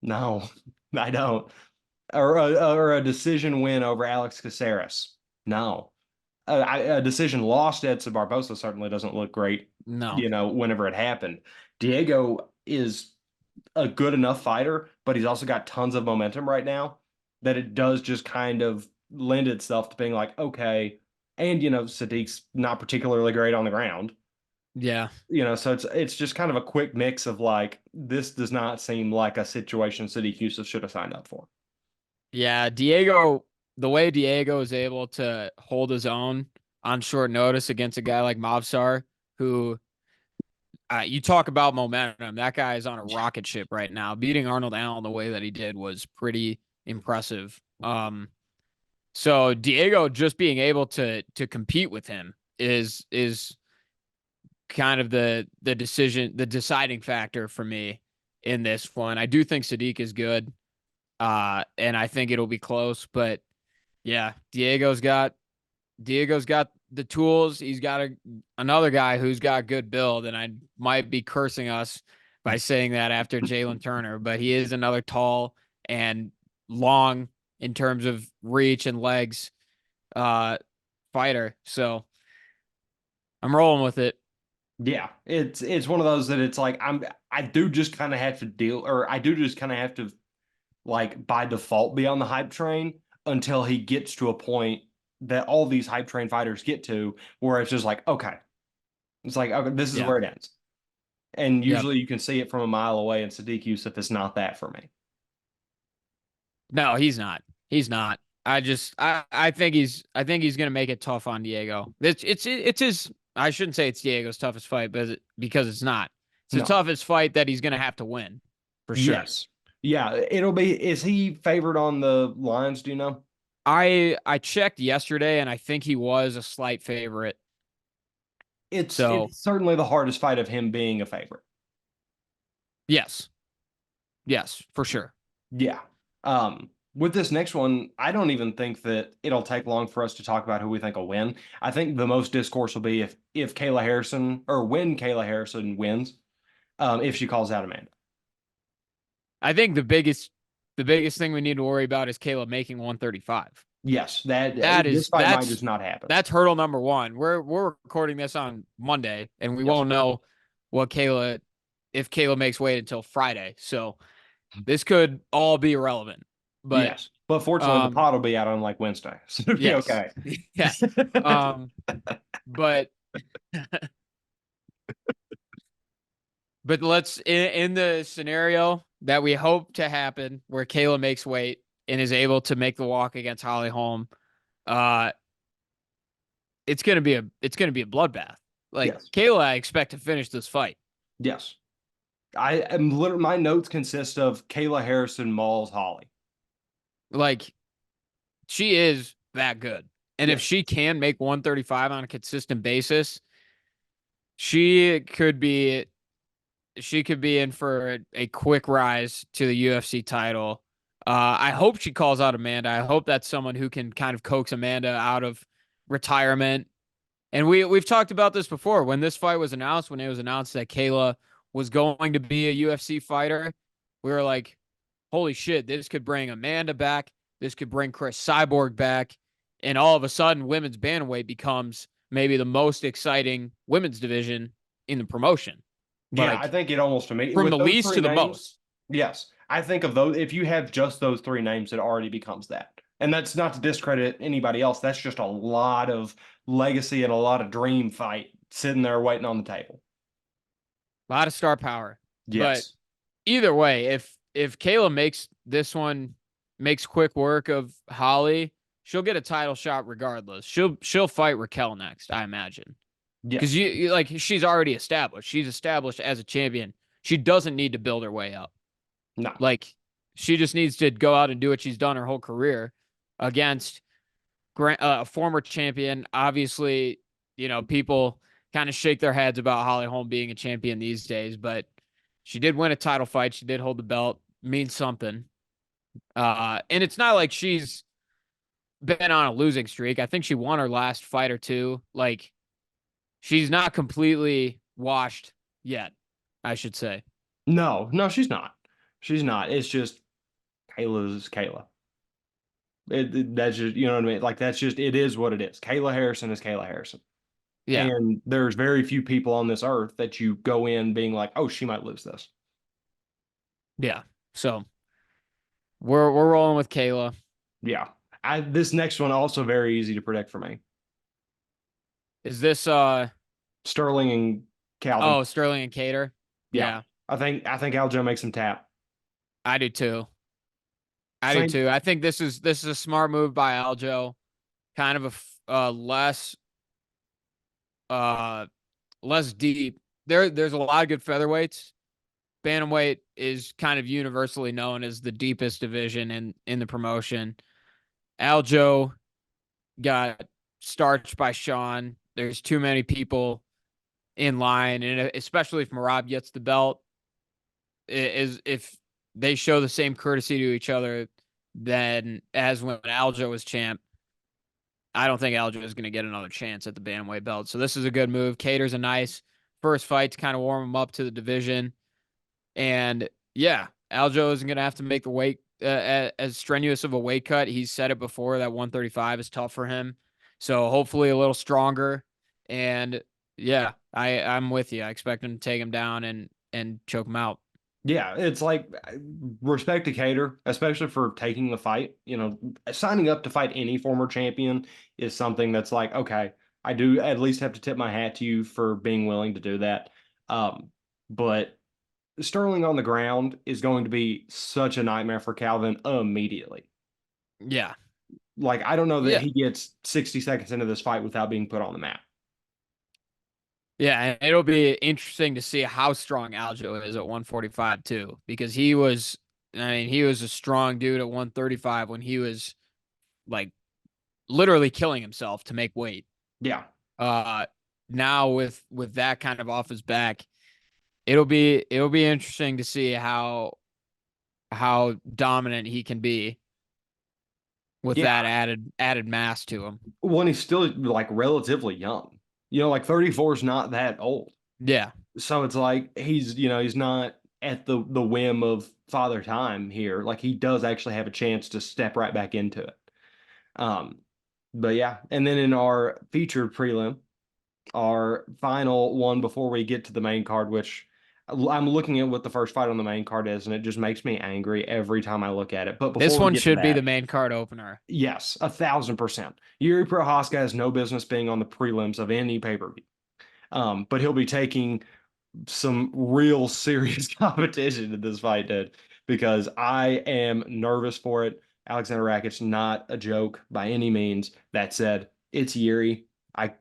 No, I don't. Or a decision win over Alex Caceres? No. A decision lost at Edson Barbosa certainly doesn't look great,
No.
whenever it happened. Diego is a good enough fighter, but he's also got tons of momentum right now that it does just kind of lend itself to being like, okay, and Sadiq's not particularly great on the ground.
Yeah.
So it's just kind of a quick mix of like, this does not seem like a situation Sadiq Yusuf should have signed up for.
Yeah, Diego, the way Diego is able to hold his own on short notice against a guy like Mavsar, who you talk about momentum. That guy is on a rocket ship right now. Beating Arnold Allen the way that he did was pretty impressive. So Diego just being able to compete with him is kind of the deciding factor for me in this one. I do think Sadiq is good. And I think it'll be close, but yeah, Diego's got the tools. He's got another guy who's got good build, and I might be cursing us by saying that after Jalen Turner, but he is another tall and long in terms of reach and legs uh fighter. So I'm rolling with it.
Yeah, it's one of those that it's like I do just kind of have to deal, or I do just kind of have to, like, by default be on the hype train until he gets to a point that all these hype train fighters get to where it's just like, okay, it's like, okay, this is
Yeah.
where it ends. And
Yep.
usually you can see it from a mile away, and Sadiq Yusuf is not that for me.
No, he's not. He's not. I think he's gonna make it tough on Diego. It's his. I shouldn't say it's Diego's toughest fight, because it's not. It's the
No.
toughest fight that he's gonna have to win for sure.
Yes. Yeah, it'll be, is he favored on the lines, do you know?
I checked yesterday and I think he was a slight favorite. So
It's certainly the hardest fight of him being a favorite.
yes, yes, for sure.
Yeah. With this next one, I don't even think that it'll take long for us to talk about who we think will win. I think the most discourse will be if Kayla Harrison, or when Kayla Harrison wins, if she calls out Amanda.
I think the biggest thing we need to worry about is Kayla making 135.
Yes, that
That
this
is
fight might just not happen.
that's hurdle number one. We're recording this on Monday, and we
Yes,
won't know what Kayla if Kayla makes weight until Friday. So this could all be irrelevant. But
yes. But fortunately, the pot will be out on like Wednesday, so it'll be
yes,
okay.
yeah. Um, but let's in the scenario that we hope to happen where Kayla makes weight and is able to make the walk against Holly Holm, uh, it's gonna be a bloodbath. Like
Yes,
Kayla, I expect to finish this fight.
yes. I am literally my notes consist of Kayla Harrison mauls Holly.
Like she is that good. And if
Yes,
she can make 135 on a consistent basis, she could be she could be in for a quick rise to the UFC title. I hope she calls out Amanda. I hope that's someone who can kind of coax Amanda out of retirement. And we've talked about this before. When this fight was announced, when it was announced that Kayla was going to be a UFC fighter, we were like, holy shit, this could bring Amanda back. This could bring Chris Cyborg back. And all of a sudden, women's bantamweight becomes maybe the most exciting women's division in the promotion.
yeah, I
Like
think it almost to me
from
with
the
those
least
three
to the
names.
most.
Yes, I think of those. If you have just those three names, it already becomes that. And that's not to discredit anybody else. That's just a lot of legacy and a lot of dream fight sitting there waiting on the table.
A lot of star power. But
Yes.
either way, if Kayla makes this one makes quick work of Holly, she'll get a title shot regardless. She'll fight Raquel next, I imagine. Because
Yes.
you like she's already established. She's established as a champion. She doesn't need to build her way up.
No.
Like she just needs to go out and do what she's done her whole career against a former champion. Obviously, people kind of shake their heads about Holly Holm being a champion these days, but she did win a title fight. She did hold the belt. Means something. And it's not like she's been on a losing streak. I think she won her last fight or two. Like she's not completely washed yet, I should say.
No, no, she's not. She's not. It's just Kayla's Kayla. That's just, you know what I mean? Like, that's just, it is what it is. Kayla Harrison is Kayla Harrison.
Yeah.
And there's very few people on this earth that you go in being like, oh, she might lose this.
Yeah. So we're rolling with Kayla.
Yeah. This next one also very easy to predict for me.
Is this
Sterling and Calvin.
oh, Sterling and Cater?
Yeah.
Yeah,
I think Aljo makes him tap.
I do too. I do
Same.
too. I think this is a smart move by Aljo. Kind of uh less deep. There's a lot of good featherweights. Bantamweight is kind of universally known as the deepest division in the promotion. Aljo got starched by Sean. There's too many people in line, and especially if Marab gets the belt, is if they show the same courtesy to each other than as when Aljo was champ. I don't think Aljo is going to get another chance at the bantamweight belt. So this is a good move. Cater's a nice first fight to kind of warm him up to the division. And yeah, Aljo isn't going to have to make the weight as strenuous of a weight cut. He's said it before that 135 is tough for him. So hopefully a little stronger. And yeah, I'm with you. I expect him to take him down and choke him out.
Yeah, it's like respect to Cater, especially for taking the fight. Signing up to fight any former champion is something that's like, okay, I do at least have to tip my hat to you for being willing to do that. But Sterling on the ground is going to be such a nightmare for Calvin immediately.
Yeah.
Like, I don't know that
Yeah.
he gets 60 seconds into this fight without being put on the map.
Yeah, and it'll be interesting to see how strong Aljo is at 145 too, because he was a strong dude at 135 when he was like literally killing himself to make weight.
Yeah.
Uh Now with that kind of off his back, it'll be interesting to see how dominant he can be with
Yeah.
that added mass to him.
When he's still like relatively young, like 34 is not that old.
Yeah.
So it's like he's not. at the whim of Father Time here. Like he does actually have a chance to step right back into it. Um, but yeah, and then in our featured prelim, our final one before we get to the main card, which I'm looking at what the first fight on the main card is, and it just makes me angry every time I look at it. But
This
before we
one
get to
should be the
that,
main card opener.
yes, 1,000%. Yuri Prohaska has no business being on the prelims of any pay-per-view. But he'll be taking some real serious competition in this fight, dude, because I am nervous for it. Alexander Rakic's not a joke by any means. That said, it's Yuri.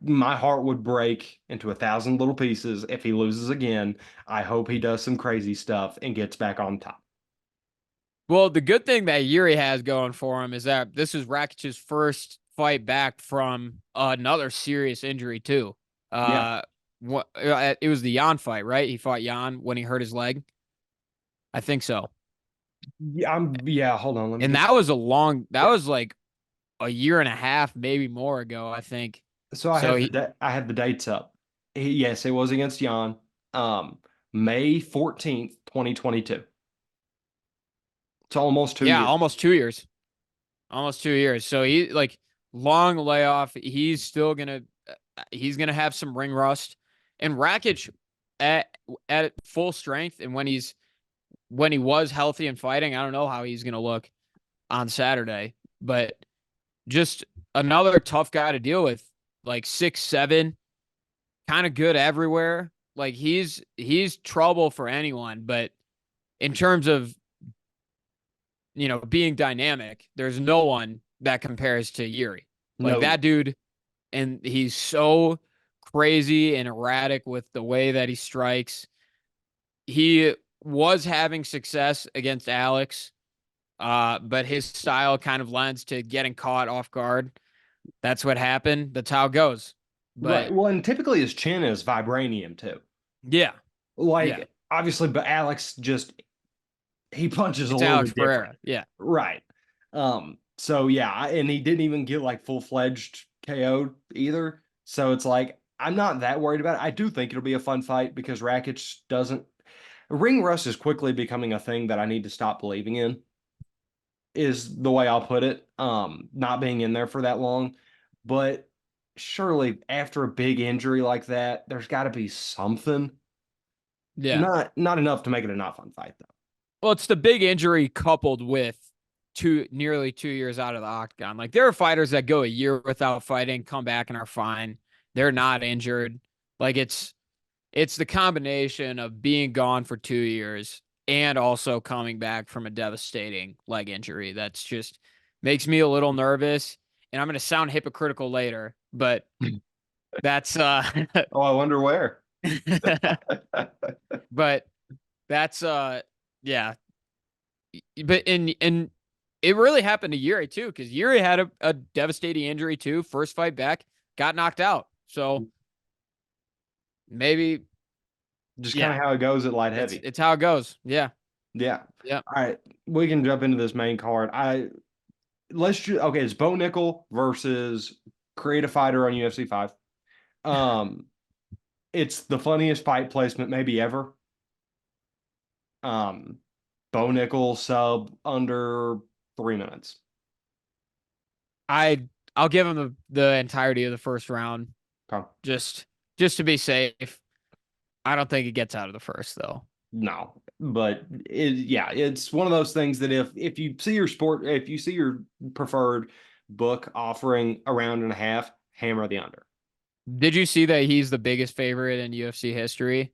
My heart would break into 1,000 little pieces if he loses again. I hope he does some crazy stuff and gets back on top.
Well, the good thing that Yuri has going for him is that this is Rakic's first fight back from another serious injury too.
Yeah,
It was the Jan fight, right? He fought Jan when he hurt his leg. I think so.
yeah. Hold on, let me
And
get.
that
Yeah.
was like a year and a half, maybe more ago, I think.
So
So
I have the dates up. Yes, it was against Jan. Um, May 14th, 2022. It's almost two
yeah,
years.
almost 2 years. Almost 2 years. So he like long layoff. He's gonna have some ring rust. And Rakic at at full strength and when he was healthy and fighting, I don't know how he's gonna look on Saturday. But just another tough guy to deal with. Like 6'7", kind of good everywhere. Like he's trouble for anyone, but in terms of being dynamic, there's no one that compares to Yuri. Like
No,
that dude, and he's so crazy and erratic with the way that he strikes. He was having success against Alex, but his style kind of lends to getting caught off guard. That's what happened. That's how it goes.
right.
But
Well, and typically his chin is vibranium too.
yeah, yeah,
Like obviously, but Alex just he punches a
it's
little
Alex
bit different.
Pereira. Yeah,
Right. So yeah, and he didn't even get like full-fledged KO'd either. So it's like I'm not that worried about it. I do think it'll be a fun fight because Rakic doesn't ring rust is quickly becoming a thing that I need to stop believing in, is the way I'll put it. Not being in there for that long. But surely after a big injury like that, there's got to be something.
yeah.
Not enough to make it a not fun fight though.
Well, it's the big injury coupled with nearly 2 years out of the octagon. Like there are fighters that go a year without fighting, come back and are fine. They're not injured. Like it's the combination of being gone for 2 years and also coming back from a devastating leg injury that's just makes me a little nervous. And I'm going to sound hypocritical later, but that's
Oh, I wonder where.
but that's yeah. But in it really happened to Yuri too, because Yuri had a devastating injury too. First fight back, got knocked out. So maybe,
Just kind
yeah,
of how it goes at light
it's
heavy.
it's how it goes. Yeah,
Yeah.
yeah.
All right. We can jump into this main card. Let's just okay, it's Bo Nickel versus Creative Fighter on UFC 5. Um, it's the funniest fight placement maybe ever. Um, Bo Nickel sub under 3 minutes.
I I'll give him the entirety of the first round
Okay.
just to be safe. I don't think it gets out of the first though.
No, but yeah, it's one of those things that if you see your sport, if you see your preferred book offering a round and a half, hammer the under.
Did you see that he's the biggest favorite in UFC history?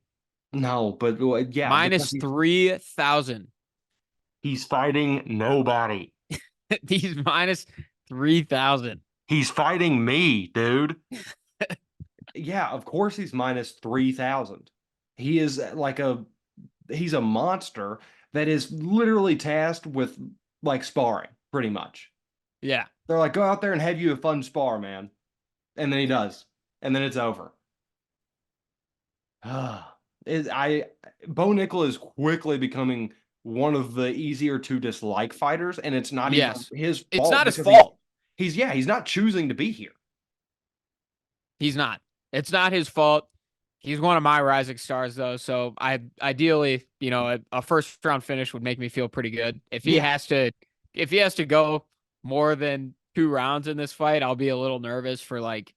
No, but well, yeah, because
Minus 3,000.
he's fighting nobody.
He's minus 3,000.
He's fighting me, dude. Yeah, of course he's minus 3,000. He is he's a monster that is literally tasked with like sparring, pretty much.
Yeah.
They're like, go out there and have you a fun spar, man. And then he does. And then it's over. I Bo Nickel is quickly becoming one of the easier to dislike fighters, and it's not even
Yes.
his
It's
fault
not his
because
fault.
he's not choosing to be here.
He's not. It's not his fault. He's one of my rising stars, though. So I ideally, a first round finish would make me feel pretty good.
Yeah.
If he has to go more than 2 rounds in this fight, I'll be a little nervous for like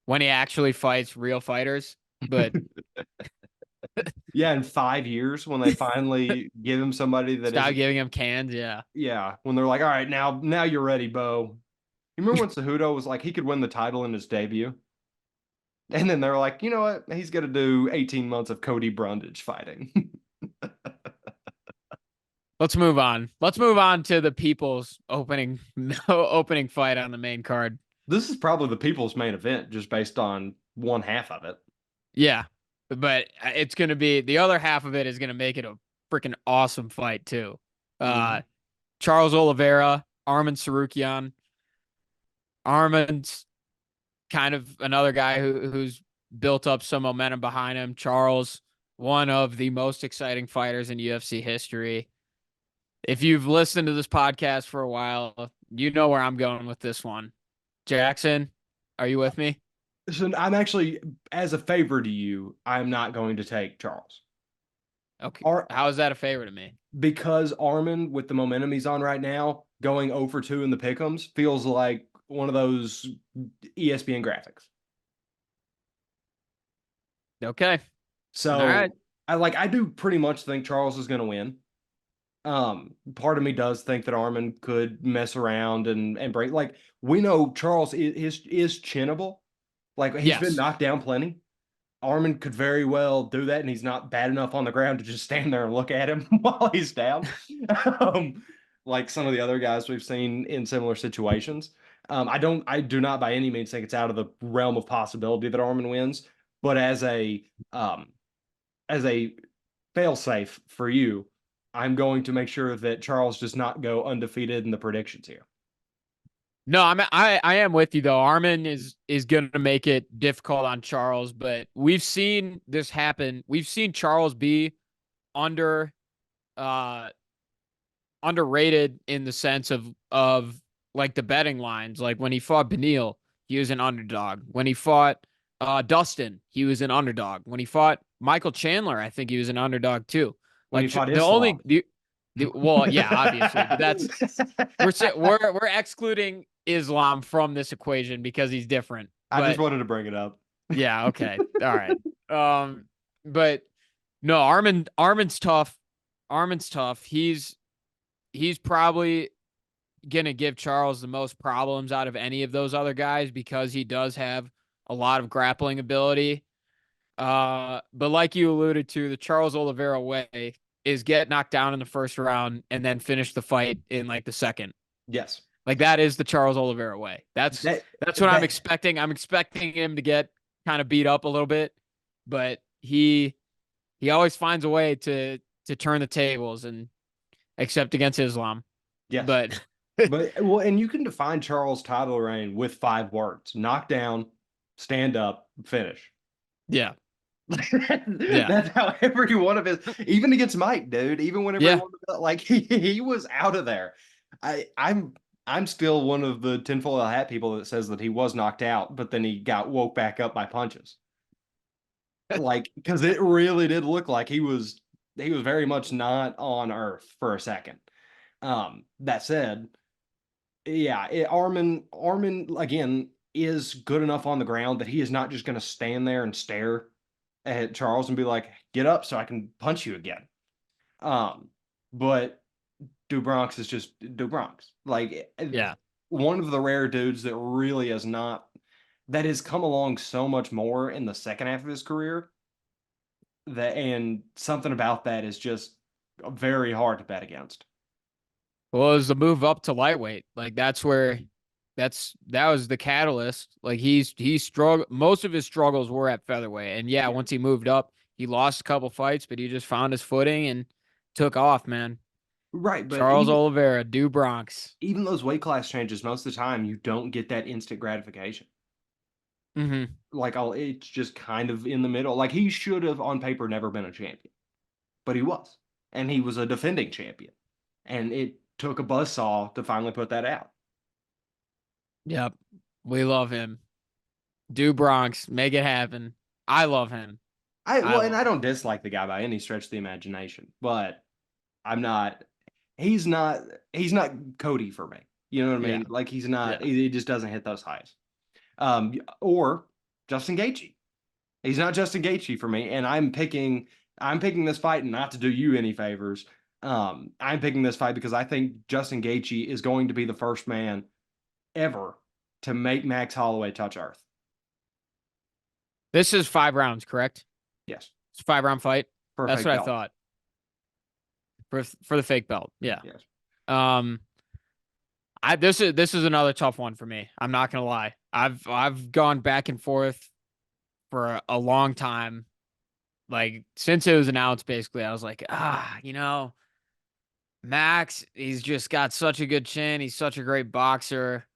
when he actually fights real fighters. But
Yeah, in 5 years when they finally give him somebody that
stop
isn't,
giving him cans. Yeah.
yeah, when they're like, all right, now you're ready, Bo. You remember when Cejudo was like he could win the title in his debut? And then they're like, you know what? He's gonna do 18 months of Cody Brundage fighting.
Let's move on. Let's move on to the people's opening opening fight on the main card.
This is probably the people's main event, just based on one half of it.
Yeah. But it's going to be the other half of it is going to make it a freaking awesome fight too.
Mhm.
Charles Oliveira, Arman Sarukian. Arman's kind of another guy who's built up some momentum behind him. Charles, one of the most exciting fighters in UFC history. If you've listened to this podcast for a while, you know where I'm going with this one. Jackson, are you with me?
So I'm actually, as a favor to you, I'm not going to take Charles.
Okay.
Ar
How is that a favor to me?
because Armin, with the momentum he's on right now, going 0 for 2 in the pick'ems feels like one of those ESPN graphics.
Okay. All right.
So I do pretty much think Charles is going to win. Part of me does think that Armin could mess around and break. Like we know Charles is chinnable. Like he's been
Yes.
knocked down plenty. Armin could very well do that, and he's not bad enough on the ground to just stand there and look at him while he's down. um, like some of the other guys we've seen in similar situations. I do not by any means think it's out of the realm of possibility that Armin wins, but um, as a failsafe for you, I'm going to make sure that Charles does not go undefeated in the predictions here.
No, I am with you though. Armin is going to make it difficult on Charles, but we've seen this happen. We've seen Charles be under uh underrated in the sense of like the betting lines. Like when he fought Beneil, he was an underdog. When he fought Dustin, he was an underdog. When he fought Michael Chandler, I think he was an underdog too.
When he
Like
fought
the
Islam.
only the well, yeah, obviously, but that's we're excluding Islam from this equation because he's different.
I just
But
wanted to bring it up.
yeah, okay. All right. But no, Armin's tough. Armin's tough. He's probably gonna give Charles the most problems out of any of those other guys because he does have a lot of grappling ability. But like you alluded to, the Charles Oliveira way is get knocked down in the first round and then finish the fight in like the second.
Yes.
Like that is the Charles Oliveira way.
That
That's what I'm
that
expecting. I'm expecting him to get kind of beat up a little bit, but he always finds a way to turn the tables and except against Islam.
yes.
But
But well, and you can define Charles' title reign with 5 words: knock down, stand up, finish.
yeah, yeah,
That's how every one of his, even against Mike, dude, even whenever he
yeah.
won like he was out of there. I'm still one of the tinfoil hat people that says that he was knocked out, but then he got woke back up by punches. Like, because it really did look like he was very much not on Earth for a second. That said, yeah, Armin again is good enough on the ground that he is not just going to stand there and stare at Charles and be like, "Get up so I can punch you again." Um, but Dubronx is just Dubronx. Like
Yeah.
one of the rare dudes that really is not that has come along so much more in the second half of his career that and something about that is just very hard to bet against.
Well, it was the move up to lightweight. Like that was the catalyst. Like he struggled. Most of his struggles were at featherweight, and yeah,
Yeah.
once he moved up, he lost a couple fights, but he just found his footing and took off, man.
Right, but
Charles Oliveira, do Bronx.
even those weight class changes, most of the time you don't get that instant gratification.
Mm-hmm.
Like it's just kind of in the middle. Like he should have on paper never been a champion, but he was, and he was a defending champion, and it took a buzzsaw to finally put that out.
Yep, we love him. Do Bronx, make it happen. I love him. I
And
love
I
him.
don't dislike the guy by any stretch of the imagination, but I'm not. He's not. He's not Cody for me. You know what I
Yeah.
mean? Like he's not.
Yeah.
He just doesn't hit those highs. Or Justin Gaethje. He's not Justin Gaethje for me, and I'm picking this fight not to do you any favors. I'm picking this fight because I think Justin Gaethje is going to be the first man ever to make Max Holloway touch earth.
This is 5 rounds, correct?
Yes,
It's a 5 round fight.
for a
That's
fake
what I
belt.
thought. For the fake belt. Yeah.
Yes,
Um I this is another tough one for me. I'm not gonna lie. I've gone back and forth for a long time. Like since it was announced, basically, I was like, Max, he's just got such a good chin. He's such a great boxer,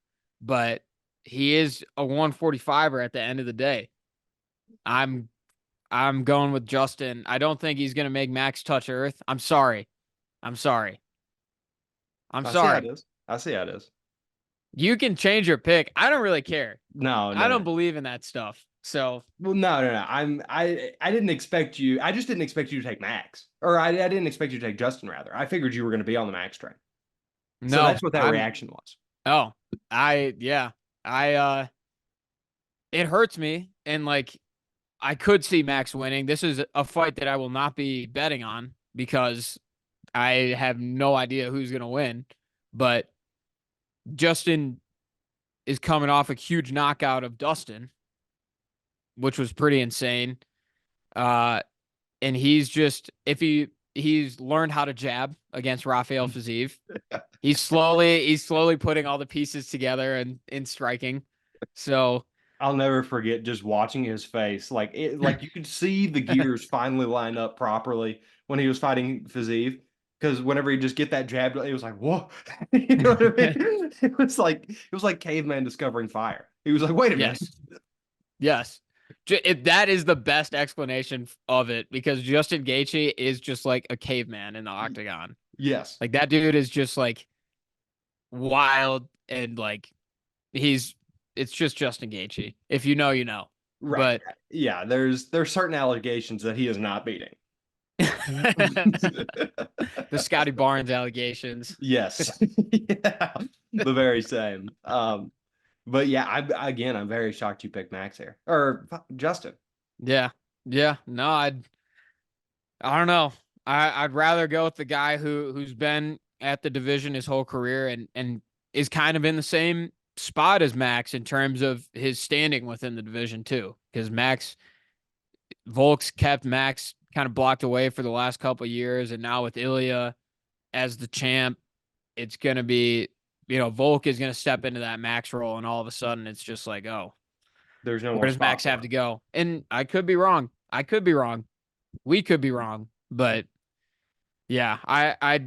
but he is a 145er at the end of the day. I'm I'm going with Justin. I don't think he's gonna make Max touch earth. I'm sorry. I'm sorry. I'm
I see how it
sorry.
is. I see how it is.
You can change your pick. I don't really care.
No,
I
no,
don't
no.
believe in that stuff. So
Well, no, no, no. I didn't expect you. I just didn't expect you to take Max, or I didn't expect you to take Justin. Rather, I figured you were going to be on the Max train. So
no,
that's what that
I'm
reaction was.
oh, yeah. I it hurts me and like I could see Max winning. This is a fight that I will not be betting on because I have no idea who's going to win. But Justin is coming off a huge knockout of Dustin, which was pretty insane. Uh and he's just if he's learned how to jab against Rafael Fiziev. He's slowly putting all the pieces together and in striking. So
I'll never forget just watching his face. Like you could see the gears finally line up properly when he was fighting Fiziev. Because whenever he just get that jab, it was like, whoa. You know what I mean? It was like caveman discovering fire. He was like, wait a minute.
yes, yes. That is the best explanation of it because Justin Gaethje is just like a caveman in the octagon.
Yes.
Like that dude is just like wild and like he's it's just Justin Gaethje. If you know, you know.
Right.
But
Yeah, there's certain allegations that he is not beating.
the Scotty Barnes allegations.
Yes. Yeah. The very same. But yeah, I'm very shocked you picked Max here. Or Justin.
Yeah. Yeah. No, I don't know. I'd rather go with the guy who's been at the division his whole career and is kind of in the same spot as Max in terms of his standing within the division too. Because Volk's kept Max kind of blocked away for the last couple of years, and now with Ilya as the champ, it's gonna be Volk is gonna step into that Max role, and all of a sudden it's just like, oh,
There's no
where
more
does
spot
Max
for
have
him.
to go? And I could be wrong. I could be wrong. We could be wrong, but yeah, I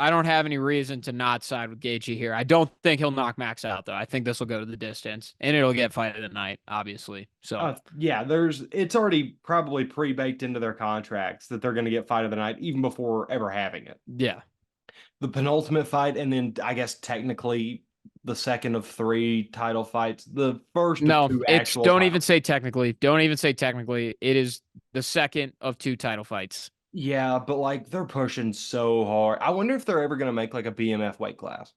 don't have any reason to not side with Gaethje here. I don't think he'll knock Max out though. I think this will go to the distance, and it'll get fight of the night, obviously. So
Yeah, it's already probably pre-baked into their contracts that they're going to get fight of the night even before ever having it.
yeah,
The penultimate fight, and then I guess technically the second of three title fights, the first of
no,
two
it's
actual
don't even
title.
say technically. Don't even say technically. It is the second of 2 title fights.
Yeah, but like they're pushing so hard. I wonder if they're ever going to make like a BMF weight class.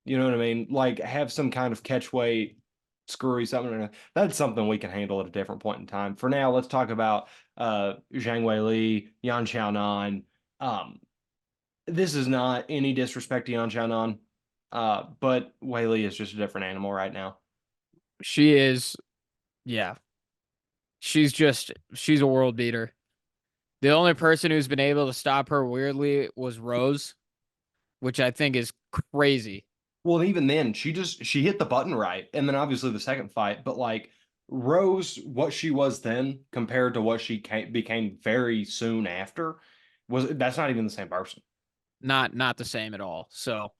You know what I mean? Like have some kind of catch weight, screwy something. That's something we can handle at a different point in time. For now, let's talk about Zhang Weili, Yan Xiaonan. Um, this is not any disrespect to Yan Xiaonan, but Weili is just a different animal right now.
She is, yeah, she's a world beater. The only person who's been able to stop her weirdly was Rose, which I think is crazy.
Well, and even then, she hit the button right, and then obviously the second fight, but like Rose, what she was then compared to what became very soon after, that's not even the same person.
Not the same at all. So,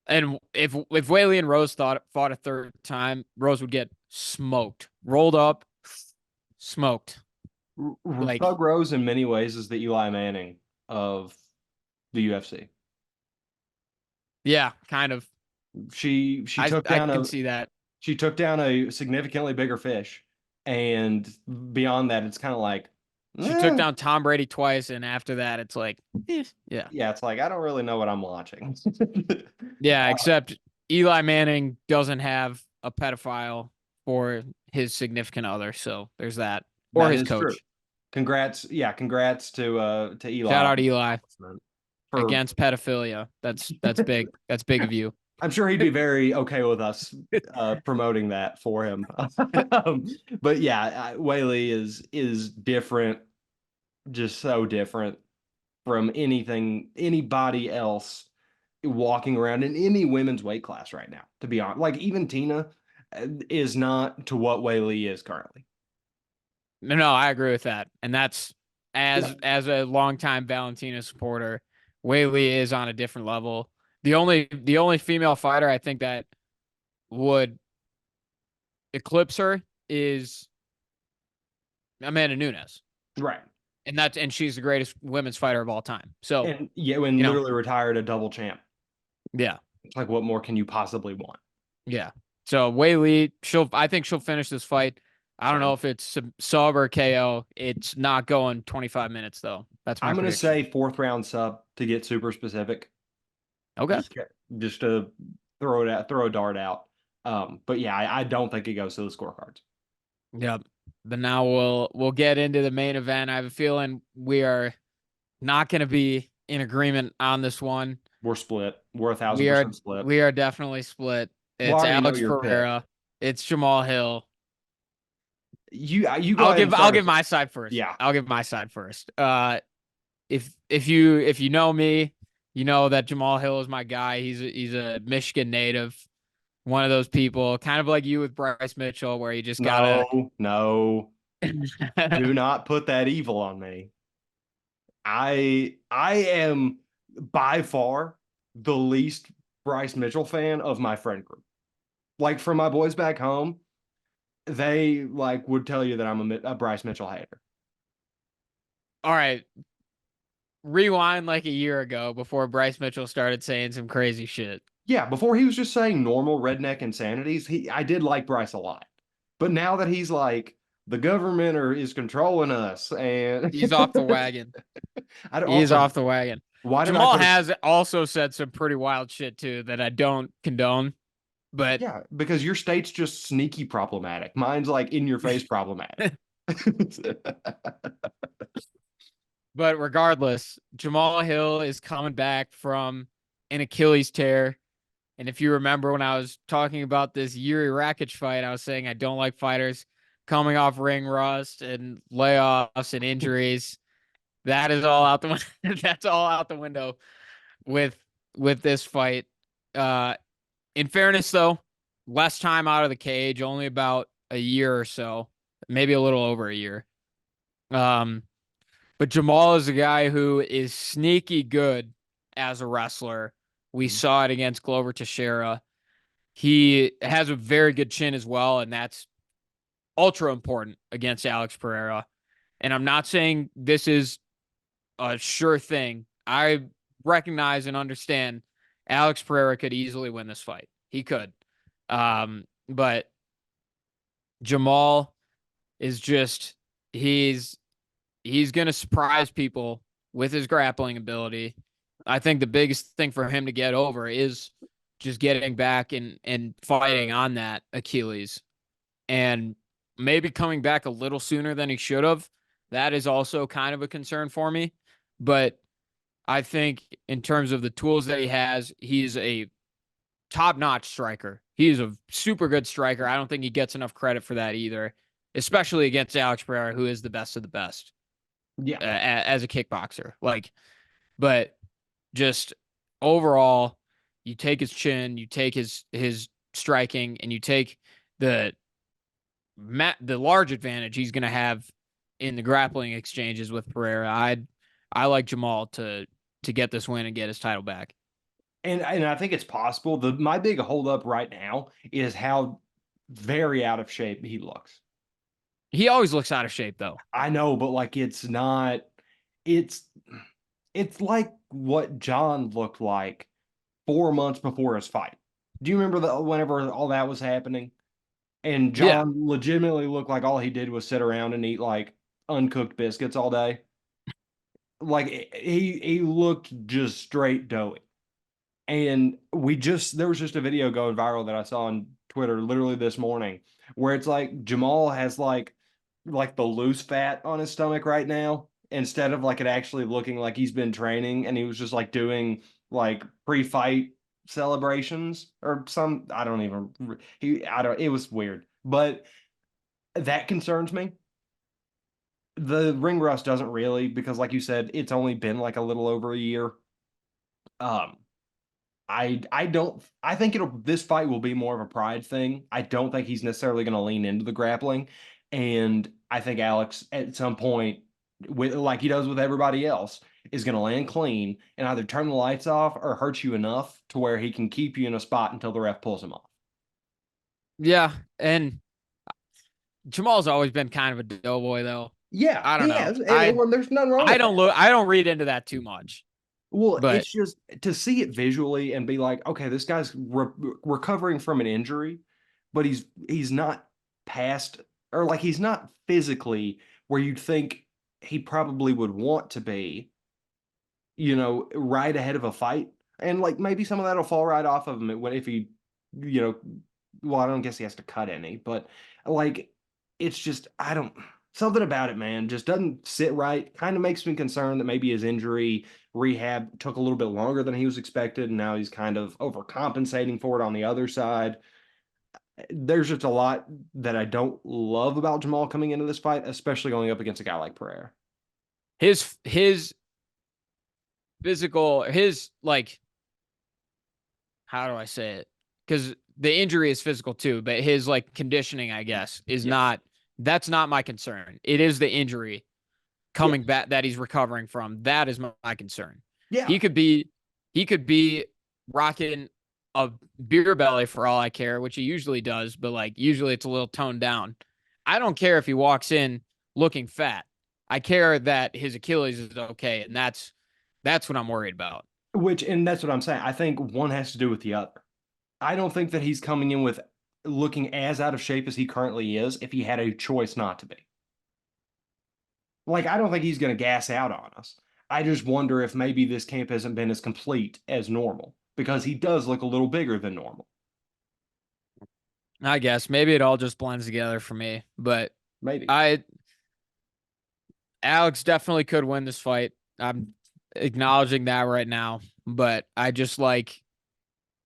and if Whaley and Rose fought a third time, Rose would get smoked, rolled up, smoked. Like,
Thug Rose, in many ways, is the Eli Manning of the UFC.
yeah, kind of.
She
I
took
I
down
can
a
see that.
She took down a significantly bigger fish, and beyond that, it's kind of like,
She took
eh.
down Tom Brady twice, and after that, it's like, yeah,
Yeah, it's like I don't really know what I'm watching.
yeah. Except Eli Manning doesn't have a pedophile for his significant other, so there's that, or
That
his
is true.
coach.
Congrats, yeah, congrats to
Shout
Eli
out Eli
for.
against pedophilia. That's big. That's big of you.
I'm sure he'd be very okay with us promoting that for him. um, but yeah, Whaley is different, just so different from anybody else walking around in any women's weight class right now. To be honest, like even Tina is not to what Whaley is currently.
No, I agree with that, and that's
Yeah,
as a longtime Valentina supporter, Whaley is on a different level. The only female fighter I think that would eclipse her is Amanda Nunes,
right.
and she's the greatest women's fighter of all time. So
And yeah, when
you know,
literally retired a double champ.
yeah,
It's like, what more can you possibly want?
yeah. So Whaley, I think she'll finish this fight. I don't know
Same.
if it's sub or KO. It's not going 25 minutes though. That's my
I'm gonna
prediction.
say fourth round sub to get super specific.
Okay.
Just just to throw it out, throw a dart out. But yeah, I don't think it goes to the scorecards.
Yep. But now we'll get into the main event. I have a feeling we are not going to be in agreement on this one.
We're split. We're a thousand
We are
percent split.
we are definitely split.
Well, I
It's
already know
Alex
your pick.
Pereira. It's Jamal Hill.
You go
I'll
ahead and
give I'll
start
give
us.
my side first.
Yeah,
I'll give my side first. If you know me, you know that Jamal Hill is my guy. He's a Michigan native. One of those people, kind of like you with Bryce Mitchell, where you just gotta
no, do not put that evil on me. I am by far the least Bryce Mitchell fan of my friend group. Like from my boys back home, they like would tell you that I'm a Bryce Mitchell hater.
All right, rewind like a year ago before Bryce Mitchell started saying some crazy shit.
Yeah, before he was just saying normal redneck insanities, I did like Bryce a lot. But now that he's like the government is controlling us, and
He's off the wagon.
I don't
He's
also
off the wagon.
why did I
Jamal
put a
has also said some pretty wild shit too that I don't condone, but
yeah, because your state's just sneaky problematic. Mine's like in your face problematic.
but regardless, Jamal Hill is coming back from an Achilles tear. And if you remember when I was talking about this Yuri Rakic fight, I was saying I don't like fighters coming off ring rust and layoffs and injuries. That is all out the window. That's all out the window with this fight. Uh, in fairness, though, less time out of the cage, only about a year or so, maybe a little over a year. Um, but Jamal is a guy who is sneaky good as a wrestler. We saw it against Glover Teixeira. He has a very good chin as well, and that's ultra important against Alex Pereira. And I'm not saying this is a sure thing. I recognize and understand Alex Pereira could easily win this fight. He could. But Jamal is just he's gonna surprise people with his grappling ability. I think the biggest thing for him to get over is just getting back and fighting on that Achilles and maybe coming back a little sooner than he should have. That is also kind of a concern for me. But I think in terms of the tools that he has, he's a top-notch striker. He's a super good striker. I don't think he gets enough credit for that either, especially against Alex Pereira, who is the best of the best
Yeah.
as a kickboxer. But just overall, you take his chin, you take his striking, and you take the the large advantage he's going to have in the grappling exchanges with Pereira. I like Jamal to get this win and get his title back.
And I think it's possible. My big holdup right now is how very out of shape he looks.
He always looks out of shape though.
I know, but like it's not it's it's like what John looked like 4 months before his fight. Do you remember whenever all that was happening? And
Yeah.
John legitimately looked like all he did was sit around and eat like uncooked biscuits all day. Like he looked just straight doughy. And there was just a video going viral that I saw on Twitter literally this morning where it's like Jamal has like the loose fat on his stomach right now instead of like it actually looking like he's been training and he was just like doing like pre-fight celebrations or some I don't even he I don't it was weird. But that concerns me. The ring rust doesn't really because like you said it's only been like a little over a year. Um I don't I think it'll this fight will be more of a pride thing. I don't think he's necessarily going to lean into the grappling, and I think Alex at some point, with like he does with everybody else, is going to land clean and either turn the lights off or hurt you enough to where he can keep you in a spot until the ref pulls him off.
Yeah. And Jamal's always been kind of a doughboy though.
Yeah,
I don't
he
know.
has, and there's nothing wrong with that.
I don't read into that too much.
Well,
But
it's just to see it visually and be like, okay, this guy's recovering from an injury, but he's not past or like he's not physically where you'd think he probably would want to be, right ahead of a fight. And like maybe some of that'll fall right off of him when if he, you know, well, I don't guess he has to cut any, but like it's just I don't something about it, man, just doesn't sit right. Kind of makes me concerned that maybe his injury rehab took a little bit longer than he was expected, and now he's kind of overcompensating for it on the other side. There's just a lot that I don't love about Jamal coming into this fight, especially going up against a guy like Pereira.
his physical, his like, how do I say it? Because the injury is physical too, but his like conditioning, I guess, is
Yes.
not. That's not my concern. It is the injury coming
Yes.
back that he's recovering from. That is my concern.
Yeah.
He could be, he could be rocking a beer belly for all I care, which he usually does, but like usually it's a little toned down. I don't care if he walks in looking fat. I care that his Achilles is okay, and that's what I'm worried about.
And that's what I'm saying. I think one has to do with the other. I don't think that he's coming in with looking as out of shape as he currently is if he had a choice not to be. Like, I don't think he's going to gas out on us. I just wonder if maybe this camp hasn't been as complete as normal because he does look a little bigger than normal.
I guess maybe it all just blends together for me, but
Maybe.
I Alex definitely could win this fight. I'm acknowledging that right now, but I just like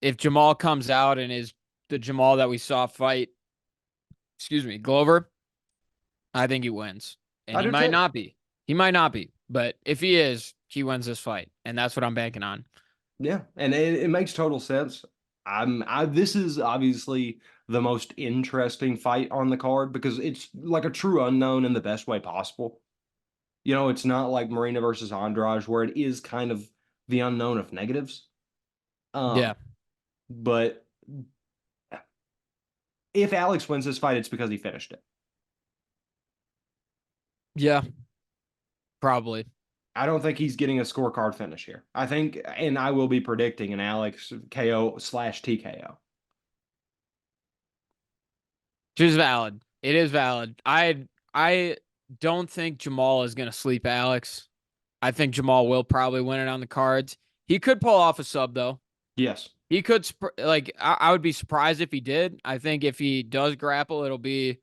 if Jamal comes out and is the Jamal that we saw fight, excuse me, Glover, I think he wins. And
I
he
do
might
too.
not be. He might not be. But if he is, he wins this fight. And that's what I'm banking on.
Yeah. And it makes total sense. This is obviously the most interesting fight on the card because it's like a true unknown in the best way possible. It's not like Marina versus Andrade where it is kind of the unknown of negatives.
Yeah.
Um, but if Alex wins this fight, it's because he finished it.
Yeah. Probably.
I don't think he's getting a scorecard finish here. I think, and I will be predicting an Alex KO/TKO.
Which is valid. It is valid. I don't think Jamal is gonna sleep Alex. I think Jamal will probably win it on the cards. He could pull off a sub though.
Yes.
He could like I would be surprised if he did. I think if he does grapple, it'll be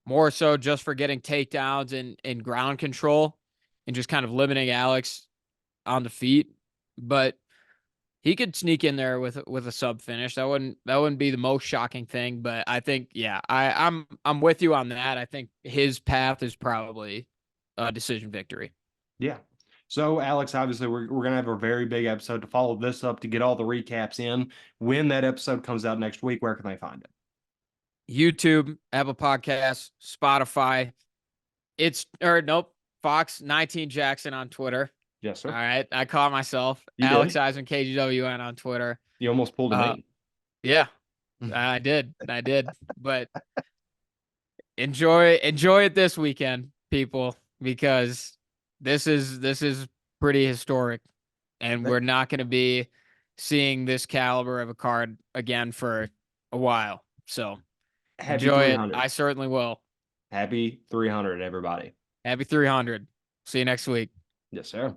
more so just for getting takedowns and ground control and just kind of limiting Alex on the feet. But he could sneak in there with a sub finish. That wouldn't be the most shocking thing. But I think yeah, I'm with you on that. I think his path is probably a decision victory.
Yeah. So, Alex, obviously, we're going to have a very big episode to follow this up to get all the recaps in. When that episode comes out next week, where can they find it?
YouTube, Apple Podcasts, Spotify. It's or nope, Fox 19 Jackson on Twitter.
Yes,
All
sir.
right, I caught myself.
You
Alex
did.
Eisman KGWN on Twitter.
You almost pulled a
Uh,
me.
yeah, I did. But enjoy it this weekend, people, because this is pretty historic, and we're not going to be seeing this caliber of a card again for a while. So
Happy
Enjoy it.
300.
I certainly will.
Happy 300, everybody.
Happy 300. See you next week.
Yes, sir.